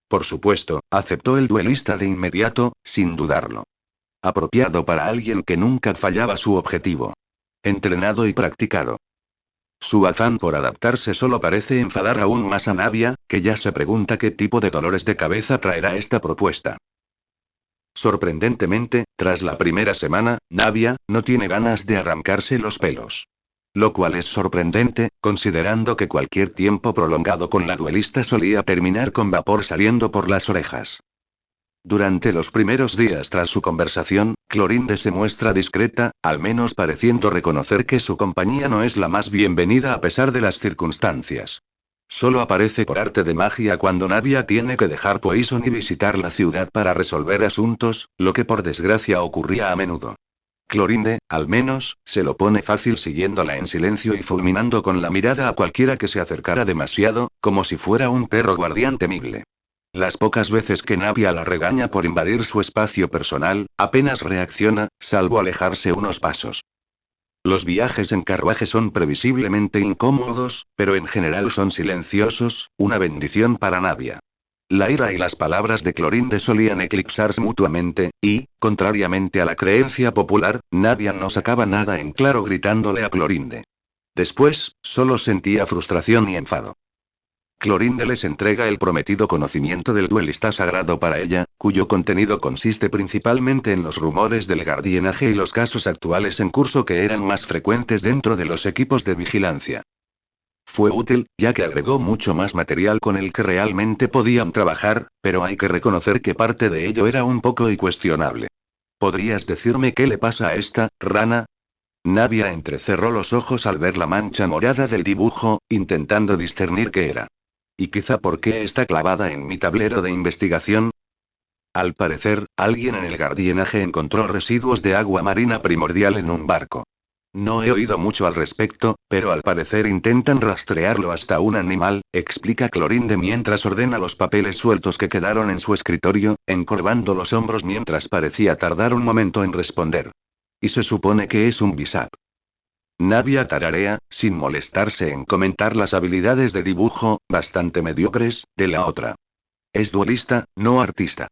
Por supuesto, aceptó el duelista de inmediato, sin dudarlo. Apropiado para alguien que nunca fallaba su objetivo. Entrenado y practicado. Su afán por adaptarse solo parece enfadar aún más a Navia, que ya se pregunta qué tipo de dolores de cabeza traerá esta propuesta. Sorprendentemente, tras la primera semana, Navia no tiene ganas de arrancarse los pelos. Lo cual es sorprendente, considerando que cualquier tiempo prolongado con la duelista solía terminar con vapor saliendo por las orejas. Durante los primeros días tras su conversación, Clorinde se muestra discreta, al menos pareciendo reconocer que su compañía no es la más bienvenida a pesar de las circunstancias. Solo aparece por arte de magia cuando Navia tiene que dejar Poison y visitar la ciudad para resolver asuntos, lo que por desgracia ocurría a menudo. Clorinde, al menos, se lo pone fácil siguiéndola en silencio y fulminando con la mirada a cualquiera que se acercara demasiado, como si fuera un perro guardián temible. Las pocas veces que Navia la regaña por invadir su espacio personal, apenas reacciona, salvo alejarse unos pasos. Los viajes en carruaje son previsiblemente incómodos, pero en general son silenciosos, una bendición para Navia. La ira y las palabras de Clorinde solían eclipsarse mutuamente, y, contrariamente a la creencia popular, Navia no sacaba nada en claro gritándole a Clorinde. Después, solo sentía frustración y enfado. Clorinde les entrega el prometido conocimiento del duelista sagrado para ella, cuyo contenido consiste principalmente en los rumores del guardianaje y los casos actuales en curso que eran más frecuentes dentro de los equipos de vigilancia. Fue útil, ya que agregó mucho más material con el que realmente podían trabajar, pero hay que reconocer que parte de ello era un poco cuestionable. ¿Podrías decirme qué le pasa a esta rana? Navia entrecerró los ojos al ver la mancha morada del dibujo, intentando discernir qué era. ¿Y quizá por qué está clavada en mi tablero de investigación? Al parecer, alguien en el guardianaje encontró residuos de agua marina primordial en un barco. No he oído mucho al respecto, pero al parecer intentan rastrearlo hasta un animal, explica Clorinde mientras ordena los papeles sueltos que quedaron en su escritorio, encorvando los hombros mientras parecía tardar un momento en responder. Y se supone que es un bisap. Navia tararea, sin molestarse en comentar las habilidades de dibujo, bastante mediocres, de la otra. Es duelista, no artista.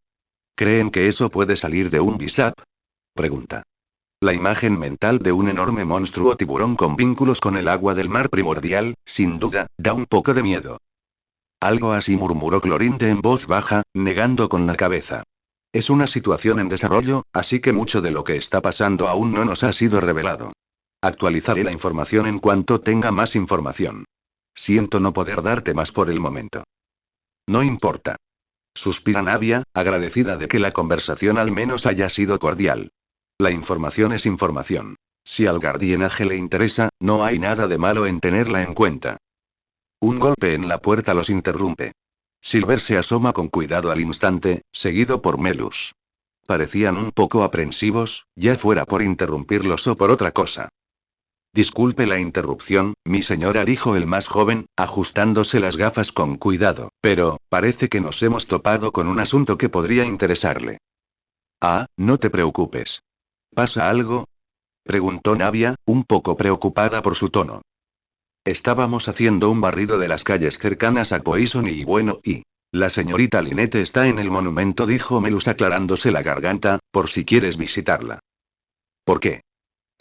¿Creen que eso puede salir de un bisap? Pregunta. La imagen mental de un enorme monstruo tiburón con vínculos con el agua del mar primordial, sin duda, da un poco de miedo. Algo así murmuró Clorinde en voz baja, negando con la cabeza. Es una situación en desarrollo, así que mucho de lo que está pasando aún no nos ha sido revelado. Actualizaré la información en cuanto tenga más información. Siento no poder darte más por el momento. No importa. Suspira Navia, agradecida de que la conversación al menos haya sido cordial. La información es información. Si al guardianaje le interesa, no hay nada de malo en tenerla en cuenta. Un golpe en la puerta los interrumpe. Silver se asoma con cuidado al instante, seguido por Melus. Parecían un poco aprensivos, ya fuera por interrumpirlos o por otra cosa. Disculpe la interrupción, mi señora, dijo el más joven, ajustándose las gafas con cuidado, pero, parece que nos hemos topado con un asunto que podría interesarle. Ah, no te preocupes. ¿Pasa algo? Preguntó Navia, un poco preocupada por su tono. Estábamos haciendo un barrido de las calles cercanas a Poison y bueno, y... La señorita Lynette está en el monumento, dijo Melus aclarándose la garganta, por si quieres visitarla. ¿Por qué?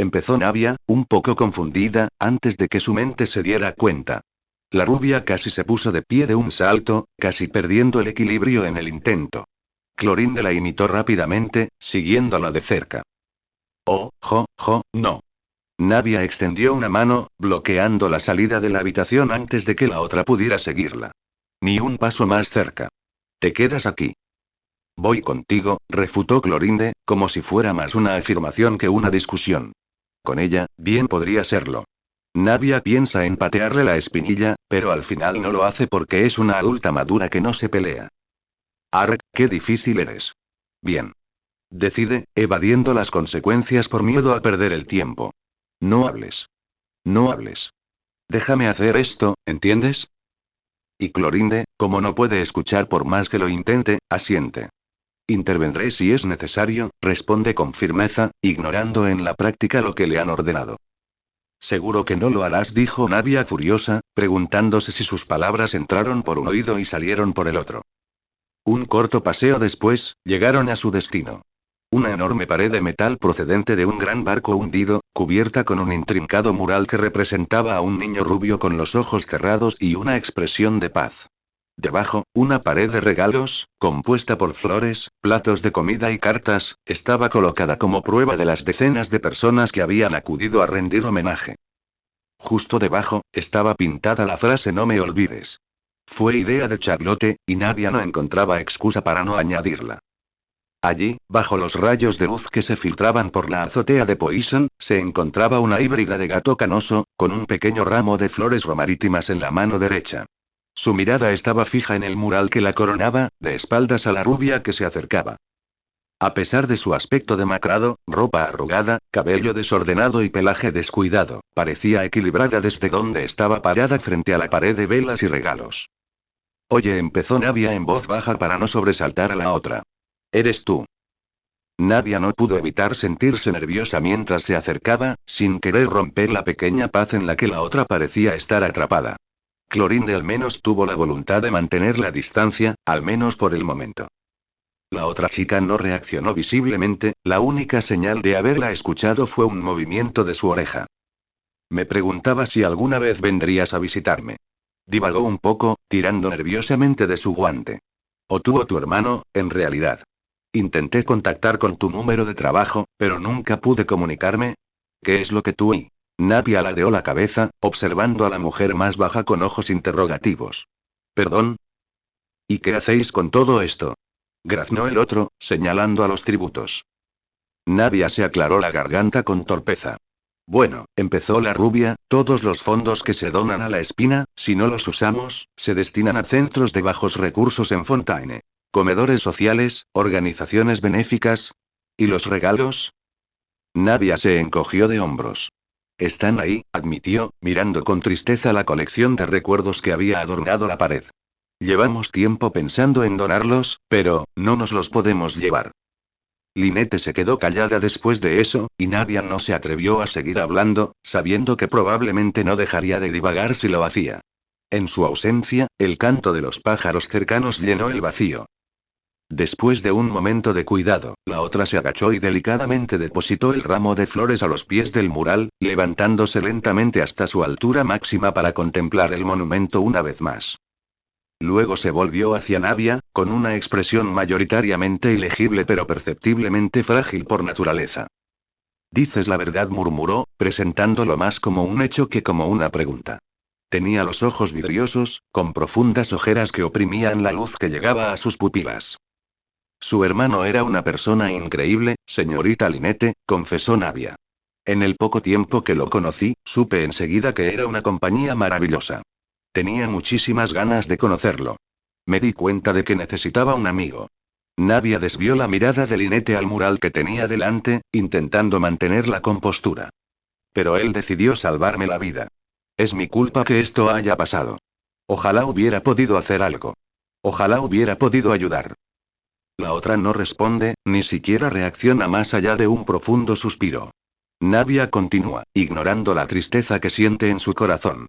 Empezó Navia, un poco confundida, antes de que su mente se diera cuenta. La rubia casi se puso de pie de un salto, casi perdiendo el equilibrio en el intento. Clorinde la imitó rápidamente, siguiéndola de cerca. Oh, no. Navia extendió una mano, bloqueando la salida de la habitación antes de que la otra pudiera seguirla. Ni un paso más cerca. Te quedas aquí. Voy contigo, refutó Clorinde, como si fuera más una afirmación que una discusión. Con ella, bien podría serlo. Navia piensa en patearle la espinilla, pero al final no lo hace porque es una adulta madura que no se pelea. Ark, qué difícil eres. Bien. Decide, evadiendo las consecuencias por miedo a perder el tiempo. No hables. No hables. Déjame hacer esto, ¿entiendes? Y Clorinde, como no puede escuchar por más que lo intente, asiente. Intervendré si es necesario, responde con firmeza, ignorando en la práctica lo que le han ordenado. Seguro que no lo harás, dijo Navia furiosa, preguntándose si sus palabras entraron por un oído y salieron por el otro. Un corto paseo después, llegaron a su destino. Una enorme pared de metal procedente de un gran barco hundido, cubierta con un intrincado mural que representaba a un niño rubio con los ojos cerrados y una expresión de paz. Debajo, una pared de regalos, compuesta por flores, platos de comida y cartas, estaba colocada como prueba de las decenas de personas que habían acudido a rendir homenaje. Justo debajo, estaba pintada la frase "No me olvides". Fue idea de Charlotte, y Nadia no encontraba excusa para no añadirla. Allí, bajo los rayos de luz que se filtraban por la azotea de Poison, se encontraba una híbrida de gato canoso, con un pequeño ramo de flores romarítimas en la mano derecha. Su mirada estaba fija en el mural que la coronaba, de espaldas a la rubia que se acercaba. A pesar de su aspecto demacrado, ropa arrugada, cabello desordenado y pelaje descuidado, parecía equilibrada desde donde estaba parada frente a la pared de velas y regalos. Oye, empezó Nadia en voz baja para no sobresaltar a la otra. ¿Eres tú? Nadia no pudo evitar sentirse nerviosa mientras se acercaba, sin querer romper la pequeña paz en la que la otra parecía estar atrapada. Clorinde al menos tuvo la voluntad de mantener la distancia, al menos por el momento. La otra chica no reaccionó visiblemente, la única señal de haberla escuchado fue un movimiento de su oreja. Me preguntaba si alguna vez vendrías a visitarme. Divagó un poco, tirando nerviosamente de su guante. O tú o tu hermano, en realidad. Intenté contactar con tu número de trabajo, pero nunca pude comunicarme. ¿Qué es lo que tú y? Nadia ladeó la cabeza, observando a la mujer más baja con ojos interrogativos. ¿Perdón? ¿Y qué hacéis con todo esto? Graznó el otro, señalando a los tributos. Nadia se aclaró la garganta con torpeza. Bueno, empezó la rubia, todos los fondos que se donan a la espina, si no los usamos, se destinan a centros de bajos recursos en Fontaine. Comedores sociales, organizaciones benéficas. ¿Y los regalos? Nadia se encogió de hombros. Están ahí, admitió, mirando con tristeza la colección de recuerdos que había adornado la pared. Llevamos tiempo pensando en donarlos, pero, no nos los podemos llevar. Lynette se quedó callada después de eso, y Nadia no se atrevió a seguir hablando, sabiendo que probablemente no dejaría de divagar si lo hacía. En su ausencia, el canto de los pájaros cercanos llenó el vacío. Después de un momento de cuidado, la otra se agachó y delicadamente depositó el ramo de flores a los pies del mural, levantándose lentamente hasta su altura máxima para contemplar el monumento una vez más. Luego se volvió hacia Nadia, con una expresión mayoritariamente ilegible pero perceptiblemente frágil por naturaleza. Dices la verdad, murmuró, presentándolo más como un hecho que como una pregunta. Tenía los ojos vidriosos, con profundas ojeras que oprimían la luz que llegaba a sus pupilas. Su hermano era una persona increíble, señorita Lynette, confesó Nadia. En el poco tiempo que lo conocí, supe enseguida que era una compañía maravillosa. Tenía muchísimas ganas de conocerlo. Me di cuenta de que necesitaba un amigo. Nadia desvió la mirada de Lynette al mural que tenía delante, intentando mantener la compostura. Pero él decidió salvarme la vida. Es mi culpa que esto haya pasado. Ojalá hubiera podido hacer algo. Ojalá hubiera podido ayudar. La otra no responde, ni siquiera reacciona más allá de un profundo suspiro. Nadia continúa, ignorando la tristeza que siente en su corazón.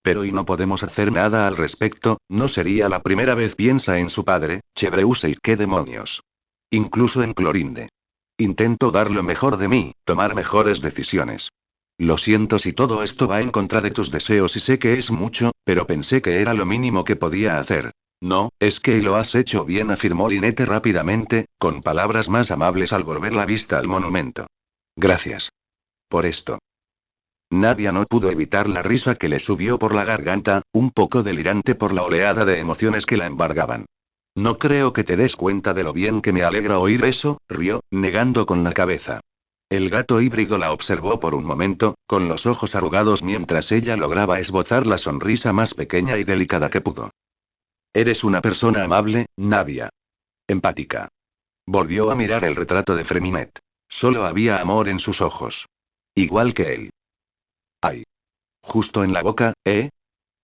Pero ¿y no podemos hacer nada al respecto? No sería la primera vez. Piensa en su padre, Chevreuse, y qué demonios. Incluso en Clorinde. Intento dar lo mejor de mí, tomar mejores decisiones. Lo siento si todo esto va en contra de tus deseos y sé que es mucho, pero pensé que era lo mínimo que podía hacer. No, es que lo has hecho bien, afirmó Lynette rápidamente, con palabras más amables al volver la vista al monumento. Gracias. Por esto. Nadia no pudo evitar la risa que le subió por la garganta, un poco delirante por la oleada de emociones que la embargaban. No creo que te des cuenta de lo bien que me alegra oír eso, rió, negando con la cabeza. El gato híbrido la observó por un momento, con los ojos arrugados mientras ella lograba esbozar la sonrisa más pequeña y delicada que pudo. Eres una persona amable, Nadia. Empática. Volvió a mirar el retrato de Freminet. Solo había amor en sus ojos. Igual que él. Ay. Justo en la boca, ¿eh?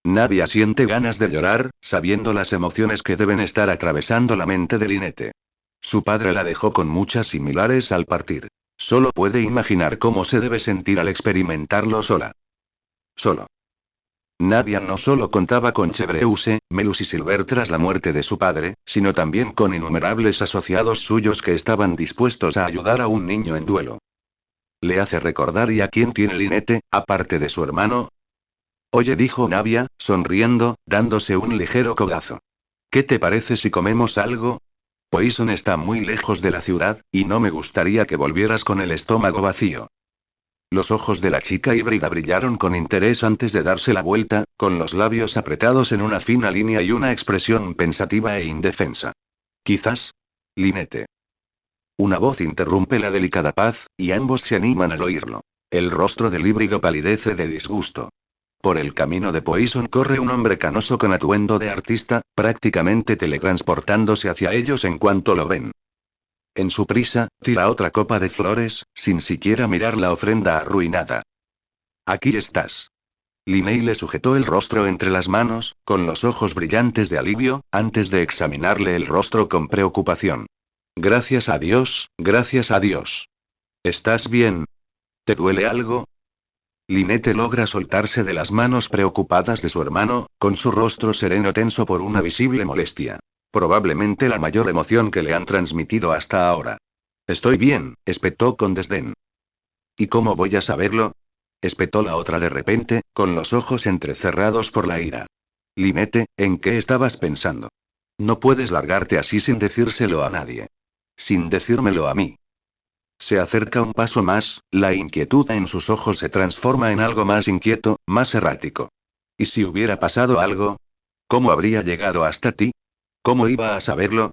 Nadia siente ganas de llorar, sabiendo las emociones que deben estar atravesando la mente de Lynette. Su padre la dejó con muchas similares al partir. Solo puede imaginar cómo se debe sentir al experimentarlo sola. Solo. Navia no solo contaba con Chevreuse, Melus y Silver tras la muerte de su padre, sino también con innumerables asociados suyos que estaban dispuestos a ayudar a un niño en duelo. Le hace recordar y a quién tiene Lynette, aparte de su hermano. Oye, dijo Navia, sonriendo, dándose un ligero codazo. ¿Qué te parece si comemos algo? Poison está muy lejos de la ciudad, y no me gustaría que volvieras con el estómago vacío. Los ojos de la chica híbrida brillaron con interés antes de darse la vuelta, con los labios apretados en una fina línea y una expresión pensativa e indefensa. Quizás. Lynette. Una voz interrumpe la delicada paz, y ambos se animan al oírlo. El rostro del híbrido palidece de disgusto. Por el camino de Poison corre un hombre canoso con atuendo de artista, prácticamente teletransportándose hacia ellos en cuanto lo ven. En su prisa, tira otra copa de flores, sin siquiera mirar la ofrenda arruinada. Aquí estás. Linney le sujetó el rostro entre las manos, con los ojos brillantes de alivio, antes de examinarle el rostro con preocupación. Gracias a Dios, gracias a Dios. ¿Estás bien? ¿Te duele algo? Lynette logra soltarse de las manos preocupadas de su hermano, con su rostro sereno tenso por una visible molestia. Probablemente la mayor emoción que le han transmitido hasta ahora. Estoy bien, espetó con desdén. ¿Y cómo voy a saberlo? Espetó la otra de repente, con los ojos entrecerrados por la ira. Lynette, ¿en qué estabas pensando? No puedes largarte así sin decírselo a nadie. Sin decírmelo a mí. Se acerca un paso más, la inquietud en sus ojos se transforma en algo más inquieto, más errático. ¿Y si hubiera pasado algo? ¿Cómo habría llegado hasta ti? ¿Cómo iba a saberlo?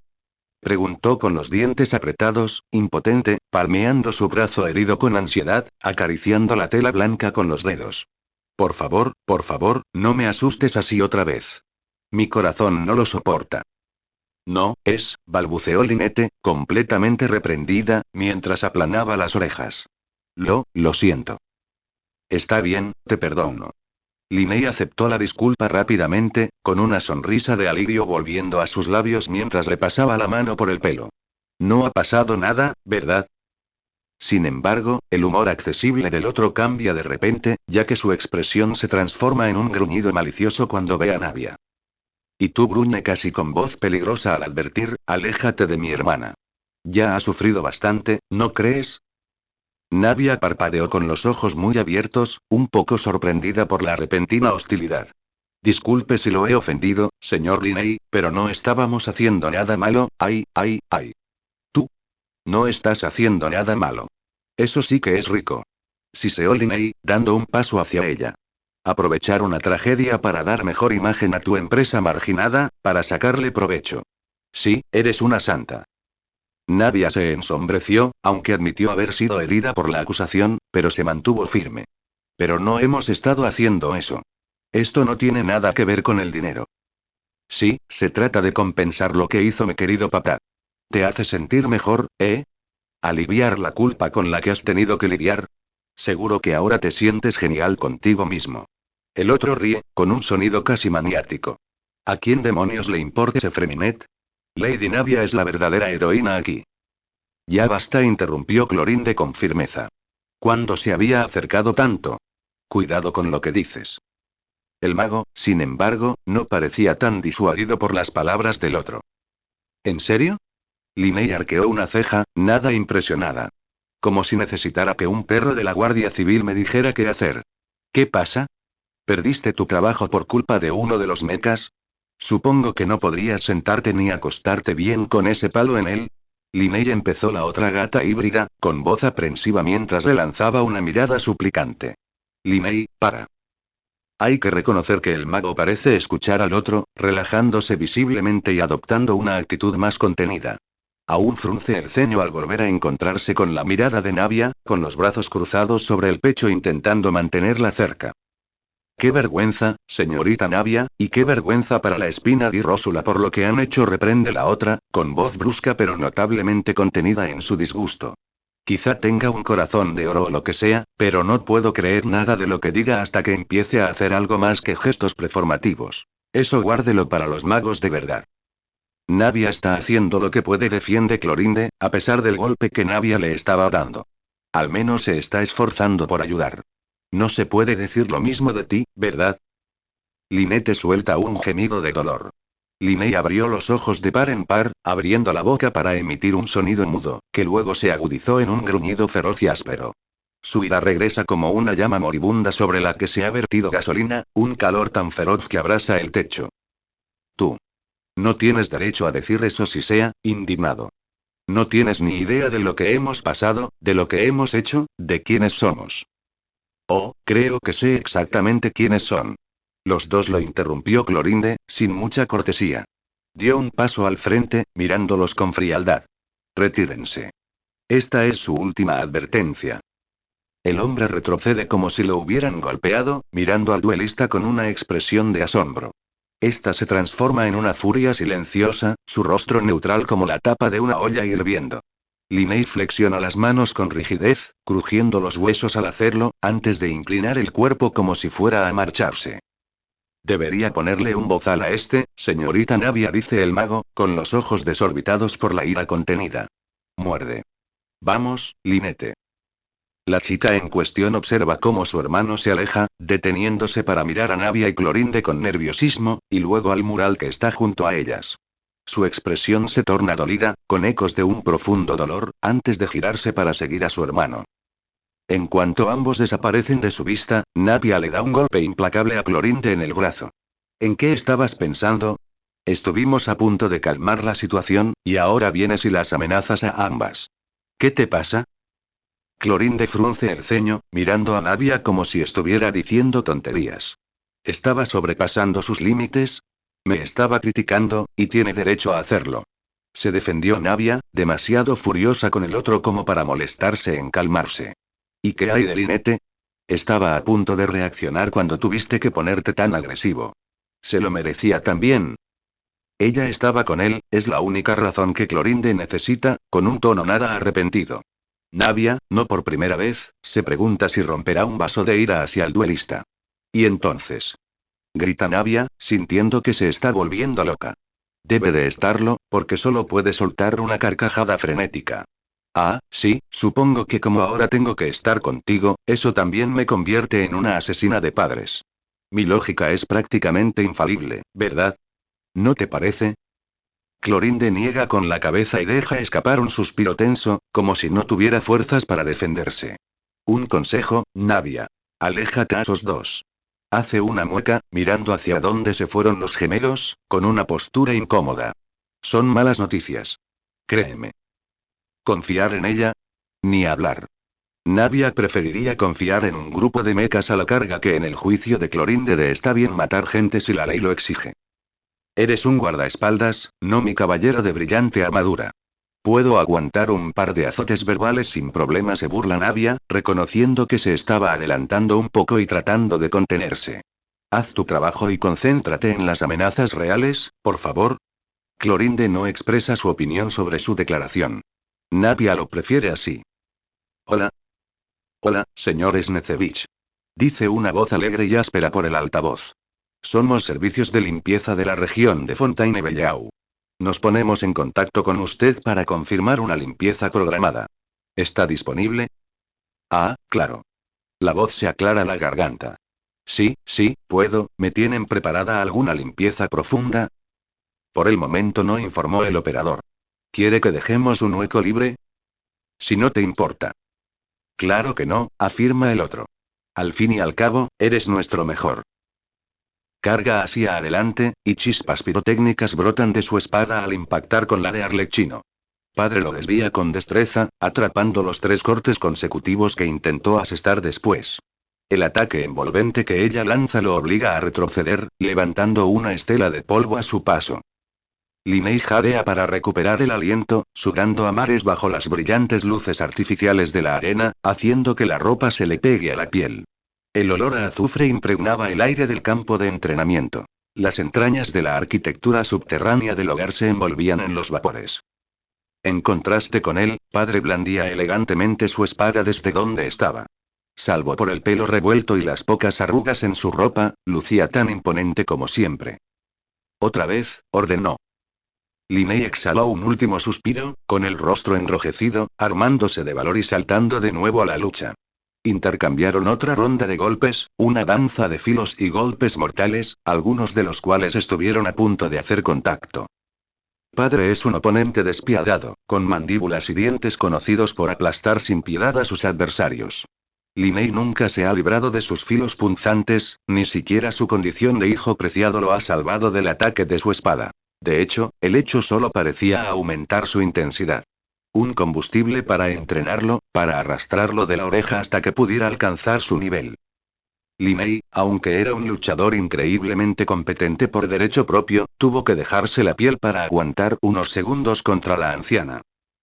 Preguntó con los dientes apretados, impotente, palmeando su brazo herido con ansiedad, acariciando la tela blanca con los dedos. Por favor, no me asustes así otra vez. Mi corazón no lo soporta. No, balbuceó Lynette, completamente reprendida, mientras aplanaba las orejas. Lo siento. Está bien, te perdono. Linney aceptó la disculpa rápidamente, con una sonrisa de alivio volviendo a sus labios mientras le pasaba la mano por el pelo. No ha pasado nada, ¿verdad? Sin embargo, el humor accesible del otro cambia de repente, ya que su expresión se transforma en un gruñido malicioso cuando ve a Navia. Y tú, gruñe casi con voz peligrosa al advertir, aléjate de mi hermana. Ya ha sufrido bastante, ¿no crees? Navia parpadeó con los ojos muy abiertos, un poco sorprendida por la repentina hostilidad. Disculpe si lo he ofendido, señor Linney, pero no estábamos haciendo nada malo, ay. Tú. No estás haciendo nada malo. Eso sí que es rico. Siseó Linney, dando un paso hacia ella. Aprovechar una tragedia para dar mejor imagen a tu empresa marginada, para sacarle provecho. Sí, eres una santa. Navia se ensombreció, aunque admitió haber sido herida por la acusación, pero se mantuvo firme. Pero no hemos estado haciendo eso. Esto no tiene nada que ver con el dinero. Sí, se trata de compensar lo que hizo mi querido papá. ¿Te hace sentir mejor, eh? ¿Aliviar la culpa con la que has tenido que lidiar? Seguro que ahora te sientes genial contigo mismo. El otro ríe, con un sonido casi maniático. ¿A quién demonios le importa ese Freminet? Lady Navia es la verdadera heroína aquí. Ya basta, interrumpió Clorinde con firmeza. ¿Cuándo se había acercado tanto? Cuidado con lo que dices. El mago, sin embargo, no parecía tan disuadido por las palabras del otro. ¿En serio? Linney arqueó una ceja, nada impresionada. Como si necesitara que un perro de la Guardia Civil me dijera qué hacer. ¿Qué pasa? ¿Perdiste tu trabajo por culpa de uno de los mecas? Supongo que no podrías sentarte ni acostarte bien con ese palo en él. Linney empezó la otra gata híbrida, con voz aprensiva mientras le lanzaba una mirada suplicante. Linney, para. Hay que reconocer que el mago parece escuchar al otro, relajándose visiblemente y adoptando una actitud más contenida. Aún frunce el ceño al volver a encontrarse con la mirada de Navia, con los brazos cruzados sobre el pecho intentando mantenerla cerca. Qué vergüenza, señorita Navia, y qué vergüenza para la espina di Rósula por lo que han hecho, reprende la otra, con voz brusca pero notablemente contenida en su disgusto. Quizá tenga un corazón de oro o lo que sea, pero no puedo creer nada de lo que diga hasta que empiece a hacer algo más que gestos performativos. Eso guárdelo para los magos de verdad. Navia está haciendo lo que puede, defiende Clorinde, a pesar del golpe que Navia le estaba dando. Al menos se está esforzando por ayudar. No se puede decir lo mismo de ti, ¿verdad? Lynette suelta un gemido de dolor. Linnea abrió los ojos de par en par, abriendo la boca para emitir un sonido mudo, que luego se agudizó en un gruñido feroz y áspero. Su ira regresa como una llama moribunda sobre la que se ha vertido gasolina, un calor tan feroz que abrasa el techo. Tú. No tienes derecho a decir eso, si sea, indignado. No tienes ni idea de lo que hemos pasado, de lo que hemos hecho, de quiénes somos. Oh, creo que sé exactamente quiénes son. Los dos, lo interrumpió Clorinde, sin mucha cortesía. Dio un paso al frente, mirándolos con frialdad. Retírense. Esta es su última advertencia. El hombre retrocede como si lo hubieran golpeado, mirando al duelista con una expresión de asombro. Esta se transforma en una furia silenciosa, su rostro neutral como la tapa de una olla hirviendo. Linnea flexiona las manos con rigidez, crujiendo los huesos al hacerlo, antes de inclinar el cuerpo como si fuera a marcharse. Debería ponerle un bozal a este, señorita Navia, dice el mago, con los ojos desorbitados por la ira contenida. Muerde. Vamos, Lynette. La chica en cuestión observa cómo su hermano se aleja, deteniéndose para mirar a Navia y Clorinde con nerviosismo, y luego al mural que está junto a ellas. Su expresión se torna dolida, con ecos de un profundo dolor, antes de girarse para seguir a su hermano. En cuanto ambos desaparecen de su vista, Navia le da un golpe implacable a Clorinde en el brazo. ¿En qué estabas pensando? Estuvimos a punto de calmar la situación, y ahora vienes y las amenazas a ambas. ¿Qué te pasa? Clorinde frunce el ceño, mirando a Navia como si estuviera diciendo tonterías. ¿Estaba sobrepasando sus límites? Me estaba criticando, y tiene derecho a hacerlo. Se defendió Navia, demasiado furiosa con el otro como para molestarse en calmarse. ¿Y qué hay de Lynette? Estaba a punto de reaccionar cuando tuviste que ponerte tan agresivo. Se lo merecía también. Ella estaba con él, es la única razón que Clorinde necesita, con un tono nada arrepentido. Navia, no por primera vez, se pregunta si romperá un vaso de ira hacia el duelista. ¿Y entonces? Grita Navia, sintiendo que se está volviendo loca. Debe de estarlo, porque solo puede soltar una carcajada frenética. Ah, sí, supongo que como ahora tengo que estar contigo, eso también me convierte en una asesina de padres. Mi lógica es prácticamente infalible, ¿verdad? ¿No te parece? Clorinde niega con la cabeza y deja escapar un suspiro tenso, como si no tuviera fuerzas para defenderse. Un consejo, Navia. Aléjate a esos dos. Hace una mueca, mirando hacia dónde se fueron los gemelos, con una postura incómoda. Son malas noticias. Créeme. ¿Confiar en ella? Ni hablar. Navia preferiría confiar en un grupo de mecas a la carga que en el juicio de Clorinde de está bien matar gente si la ley lo exige. Eres un guardaespaldas, no mi caballero de brillante armadura. Puedo aguantar un par de azotes verbales sin problema, se burla Navia, reconociendo que se estaba adelantando un poco y tratando de contenerse. Haz tu trabajo y concéntrate en las amenazas reales, por favor. Clorinde no expresa su opinión sobre su declaración. Navia lo prefiere así. Hola. Hola, señor Snezevich. Dice una voz alegre y áspera por el altavoz. Somos servicios de limpieza de la región de Fontaine-Belleau. Nos ponemos en contacto con usted para confirmar una limpieza programada. ¿Está disponible? Ah, claro. La voz se aclara la garganta. Sí, sí, puedo, ¿me tienen preparada alguna limpieza profunda? Por el momento no, informó el operador. ¿Quiere que dejemos un hueco libre? Si no te importa. Claro que no, afirma el otro. Al fin y al cabo, eres nuestro mejor. Carga hacia adelante, y chispas pirotécnicas brotan de su espada al impactar con la de Arlecchino. Padre lo desvía con destreza, atrapando los 3 cortes consecutivos que intentó asestar después. El ataque envolvente que ella lanza lo obliga a retroceder, levantando una estela de polvo a su paso. Linnea jadea para recuperar el aliento, sudando a mares bajo las brillantes luces artificiales de la arena, haciendo que la ropa se le pegue a la piel. El olor a azufre impregnaba el aire del campo de entrenamiento. Las entrañas de la arquitectura subterránea del hogar se envolvían en los vapores. En contraste con él, padre blandía elegantemente su espada desde donde estaba. Salvo por el pelo revuelto y las pocas arrugas en su ropa, lucía tan imponente como siempre. Otra vez, ordenó. Linnea exhaló un último suspiro, con el rostro enrojecido, armándose de valor y saltando de nuevo a la lucha. Intercambiaron otra ronda de golpes, una danza de filos y golpes mortales, algunos de los cuales estuvieron a punto de hacer contacto. Padre es un oponente despiadado, con mandíbulas y dientes conocidos por aplastar sin piedad a sus adversarios. Linney nunca se ha librado de sus filos punzantes, ni siquiera su condición de hijo preciado lo ha salvado del ataque de su espada. De hecho, el hecho solo parecía aumentar su intensidad. Un combustible para entrenarlo, para arrastrarlo de la oreja hasta que pudiera alcanzar su nivel. Linney, aunque era un luchador increíblemente competente por derecho propio, tuvo que dejarse la piel para aguantar unos segundos contra la anciana.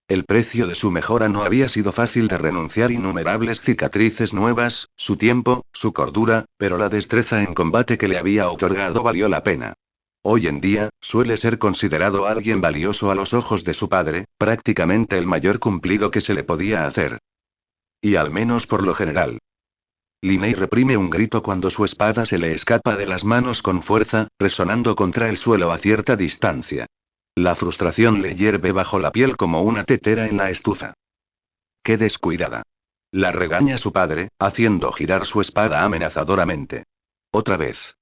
El precio de su mejora no había sido fácil de renunciar: innumerables cicatrices nuevas, su tiempo, su cordura, pero la destreza en combate que le había otorgado valió la pena. Hoy en día, suele ser considerado alguien valioso a los ojos de su padre, prácticamente el mayor cumplido que se le podía hacer. Y al menos por lo general. Linney reprime un grito cuando su espada se le escapa de las manos con fuerza, resonando contra el suelo a cierta distancia. La frustración le hierve bajo la piel como una tetera en la estufa. ¡Qué descuidada! La regaña su padre, haciendo girar su espada amenazadoramente. Otra vez.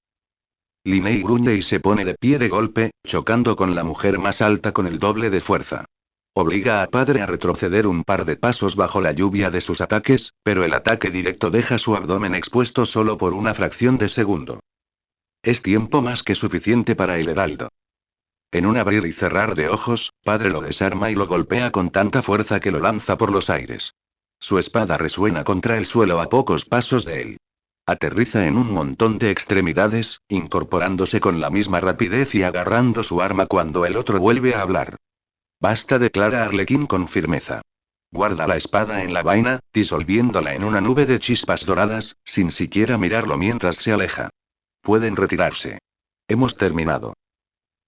Linney gruñe y se pone de pie de golpe, chocando con la mujer más alta con el doble de fuerza. Obliga a padre a retroceder un par de pasos bajo la lluvia de sus ataques, pero el ataque directo deja su abdomen expuesto solo por una fracción de segundo. Es tiempo más que suficiente para el heraldo. En un abrir y cerrar de ojos, padre lo desarma y lo golpea con tanta fuerza que lo lanza por los aires. Su espada resuena contra el suelo a pocos pasos de él. Aterriza en un montón de extremidades, incorporándose con la misma rapidez y agarrando su arma cuando el otro vuelve a hablar. Basta, declara Arlequín con firmeza. Guarda la espada en la vaina, disolviéndola en una nube de chispas doradas, sin siquiera mirarlo mientras se aleja. Pueden retirarse. Hemos terminado.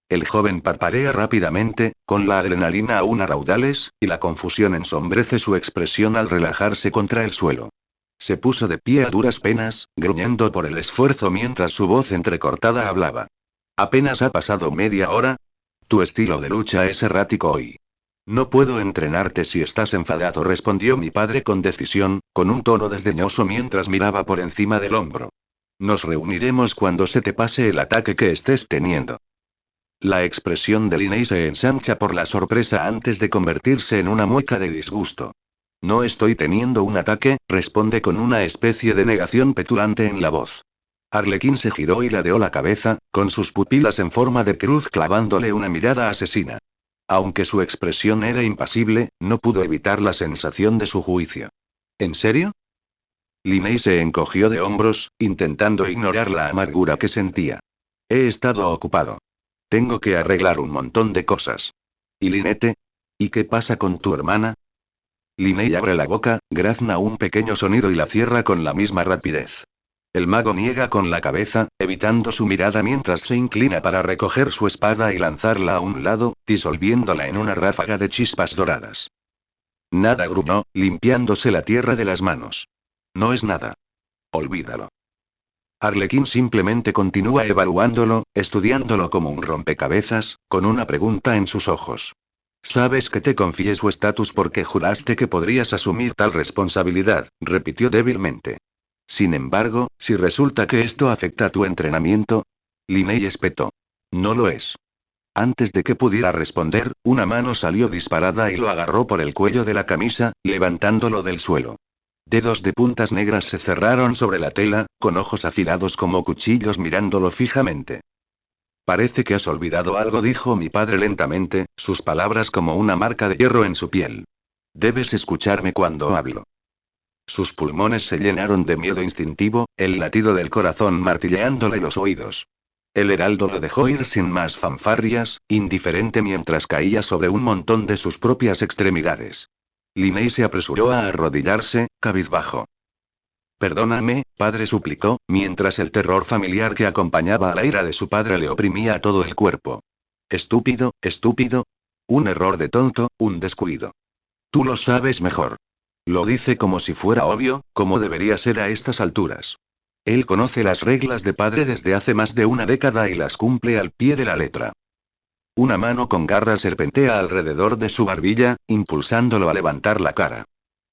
El joven parpadea rápidamente, con la adrenalina aún a raudales, y la confusión ensombrece su expresión al relajarse contra el suelo. Se puso de pie a duras penas, gruñendo por el esfuerzo mientras su voz entrecortada hablaba. Apenas ha pasado media hora. Tu estilo de lucha es errático hoy. No puedo entrenarte si estás enfadado, respondió mi padre con decisión, con un tono desdeñoso mientras miraba por encima del hombro. Nos reuniremos cuando se te pase el ataque que estés teniendo. La expresión de Linney se ensancha por la sorpresa antes de convertirse en una mueca de disgusto. No estoy teniendo un ataque, responde con una especie de negación petulante en la voz. Arlequín se giró y ladeó la cabeza, con sus pupilas en forma de cruz clavándole una mirada asesina. Aunque su expresión era impasible, no pudo evitar la sensación de su juicio. ¿En serio? Linney se encogió de hombros, intentando ignorar la amargura que sentía. He estado ocupado. Tengo que arreglar un montón de cosas. ¿Y Lynette? ¿Y qué pasa con tu hermana? Linney abre la boca, grazna un pequeño sonido y la cierra con la misma rapidez. El mago niega con la cabeza, evitando su mirada mientras se inclina para recoger su espada y lanzarla a un lado, disolviéndola en una ráfaga de chispas doradas. Nada, gruñó, limpiándose la tierra de las manos. No es nada. Olvídalo. Arlequín simplemente continúa evaluándolo, estudiándolo como un rompecabezas, con una pregunta en sus ojos. Sabes que te confié su estatus porque juraste que podrías asumir tal responsabilidad, repitió débilmente. Sin embargo, si resulta que esto afecta a tu entrenamiento. Linney espetó. No lo es. Antes de que pudiera responder, una mano salió disparada y lo agarró por el cuello de la camisa, levantándolo del suelo. Dedos de puntas negras se cerraron sobre la tela, con ojos afilados como cuchillos mirándolo fijamente. Parece que has olvidado algo, dijo mi padre lentamente, sus palabras como una marca de hierro en su piel. Debes escucharme cuando hablo. Sus pulmones se llenaron de miedo instintivo, el latido del corazón martilleándole los oídos. El heraldo lo dejó ir sin más fanfarrias, indiferente mientras caía sobre un montón de sus propias extremidades. Linney se apresuró a arrodillarse, cabizbajo. Perdóname, padre, suplicó, mientras el terror familiar que acompañaba a la ira de su padre le oprimía todo el cuerpo. Estúpido, estúpido. Un error de tonto, un descuido. Tú lo sabes mejor. Lo dice como si fuera obvio, como debería ser a estas alturas. Él conoce las reglas de padre desde hace más de una década y las cumple al pie de la letra. Una mano con garras serpentea alrededor de su barbilla, impulsándolo a levantar la cara.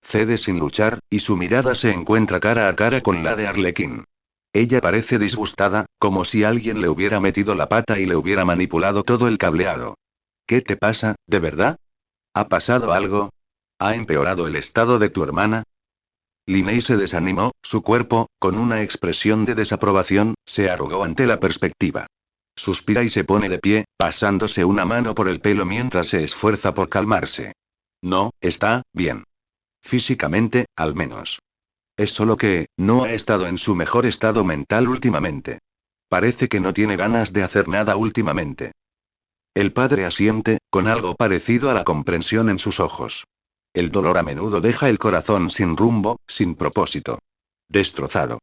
cede sin luchar, y su mirada se encuentra cara a cara con la de Arlequín. Ella parece disgustada, como si alguien le hubiera metido la pata y le hubiera manipulado todo el cableado. ¿Qué te pasa, de verdad? ¿Ha pasado algo? ¿Ha empeorado el estado de tu hermana? Linney se desanimó, su cuerpo, con una expresión de desaprobación, se arrugó ante la perspectiva. Suspira y se pone de pie, pasándose una mano por el pelo mientras se esfuerza por calmarse. No, está bien. Físicamente, al menos. Es solo que, no ha estado en su mejor estado mental últimamente. Parece que no tiene ganas de hacer nada últimamente. El padre asiente, con algo parecido a la comprensión en sus ojos. El dolor a menudo deja el corazón sin rumbo, sin propósito. Destrozado.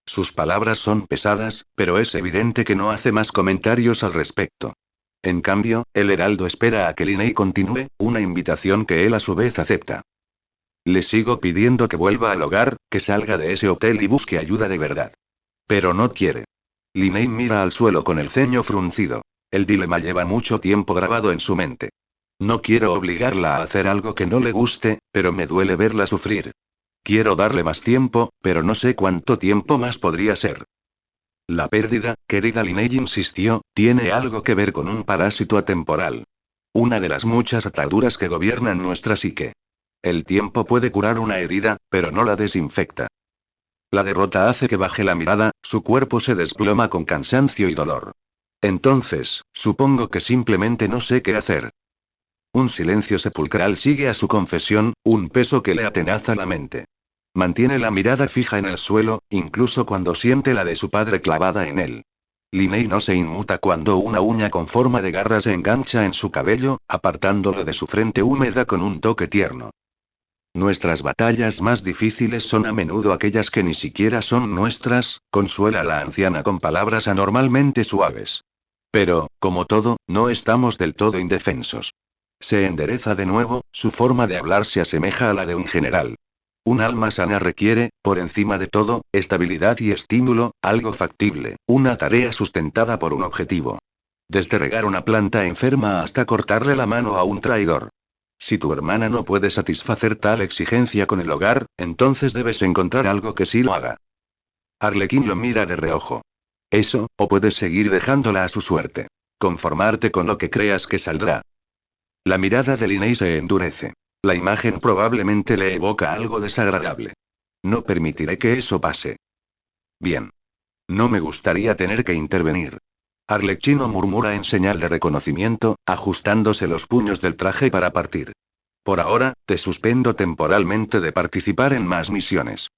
Sus palabras son pesadas, pero es evidente que no hace más comentarios al respecto. En cambio, el heraldo espera a que Linney continúe, una invitación que él a su vez acepta. Le sigo pidiendo que vuelva al hogar, que salga de ese hotel y busque ayuda de verdad. Pero no quiere. Linney mira al suelo con el ceño fruncido. El dilema lleva mucho tiempo grabado en su mente. No quiero obligarla a hacer algo que no le guste, pero me duele verla sufrir. Quiero darle más tiempo, pero no sé cuánto tiempo más podría ser. La pérdida, querida Linney insistió, tiene algo que ver con un parásito atemporal. Una de las muchas ataduras que gobiernan nuestra psique. El tiempo puede curar una herida, pero no la desinfecta. La derrota hace que baje la mirada, su cuerpo se desploma con cansancio y dolor. Entonces, supongo que simplemente no sé qué hacer. Un silencio sepulcral sigue a su confesión, un peso que le atenaza la mente. Mantiene la mirada fija en el suelo, incluso cuando siente la de su padre clavada en él. Linney no se inmuta cuando una uña con forma de garra se engancha en su cabello, apartándolo de su frente húmeda con un toque tierno. Nuestras batallas más difíciles son a menudo aquellas que ni siquiera son nuestras, consuela la anciana con palabras anormalmente suaves. Pero, como todo, no estamos del todo indefensos. Se endereza de nuevo, su forma de hablar se asemeja a la de un general. Un alma sana requiere, por encima de todo, estabilidad y estímulo, algo factible, una tarea sustentada por un objetivo. Desde regar una planta enferma hasta cortarle la mano a un traidor. Si tu hermana no puede satisfacer tal exigencia con el hogar, entonces debes encontrar algo que sí lo haga. Arlequín lo mira de reojo. Eso, o puedes seguir dejándola a su suerte. Conformarte con lo que creas que saldrá. La mirada de Linney se endurece. La imagen probablemente le evoca algo desagradable. No permitiré que eso pase. Bien. No me gustaría tener que intervenir. Arlecchino murmura en señal de reconocimiento, ajustándose los puños del traje para partir. Por ahora, te suspendo temporalmente de participar en más misiones.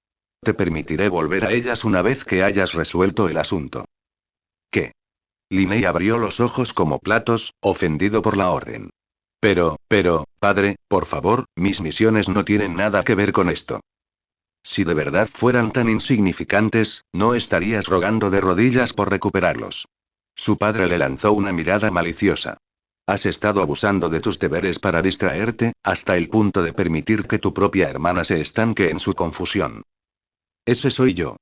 Te permitiré volver a ellas una vez que hayas resuelto el asunto. ¿Qué? Linney abrió los ojos como platos, ofendido por la orden. Pero, padre, por favor, mis misiones no tienen nada que ver con esto. Si de verdad fueran tan insignificantes, no estarías rogando de rodillas por recuperarlos. Su padre le lanzó una mirada maliciosa. Has estado abusando de tus deberes para distraerte, hasta el punto de permitir que tu propia hermana se estanque en su confusión. Ese soy yo.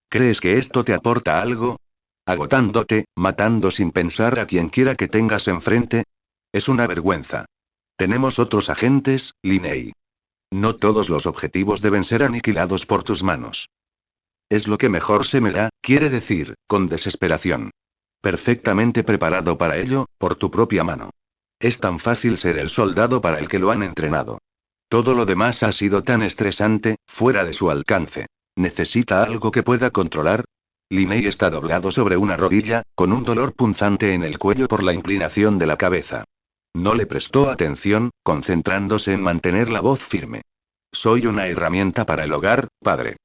¿Crees que esto te aporta algo? Agotándote, matando sin pensar a quien quiera que tengas enfrente. Es una vergüenza. Tenemos otros agentes, Linney. No todos los objetivos deben ser aniquilados por tus manos. Es lo que mejor se me da, quiere decir, con desesperación. Perfectamente preparado para ello, por tu propia mano. Es tan fácil ser el soldado para el que lo han entrenado. Todo lo demás ha sido tan estresante, fuera de su alcance. ¿Necesita algo que pueda controlar? Linney está doblado sobre una rodilla, con un dolor punzante en el cuello por la inclinación de la cabeza. No le prestó atención, concentrándose en mantener la voz firme. Soy una herramienta para el hogar, padre.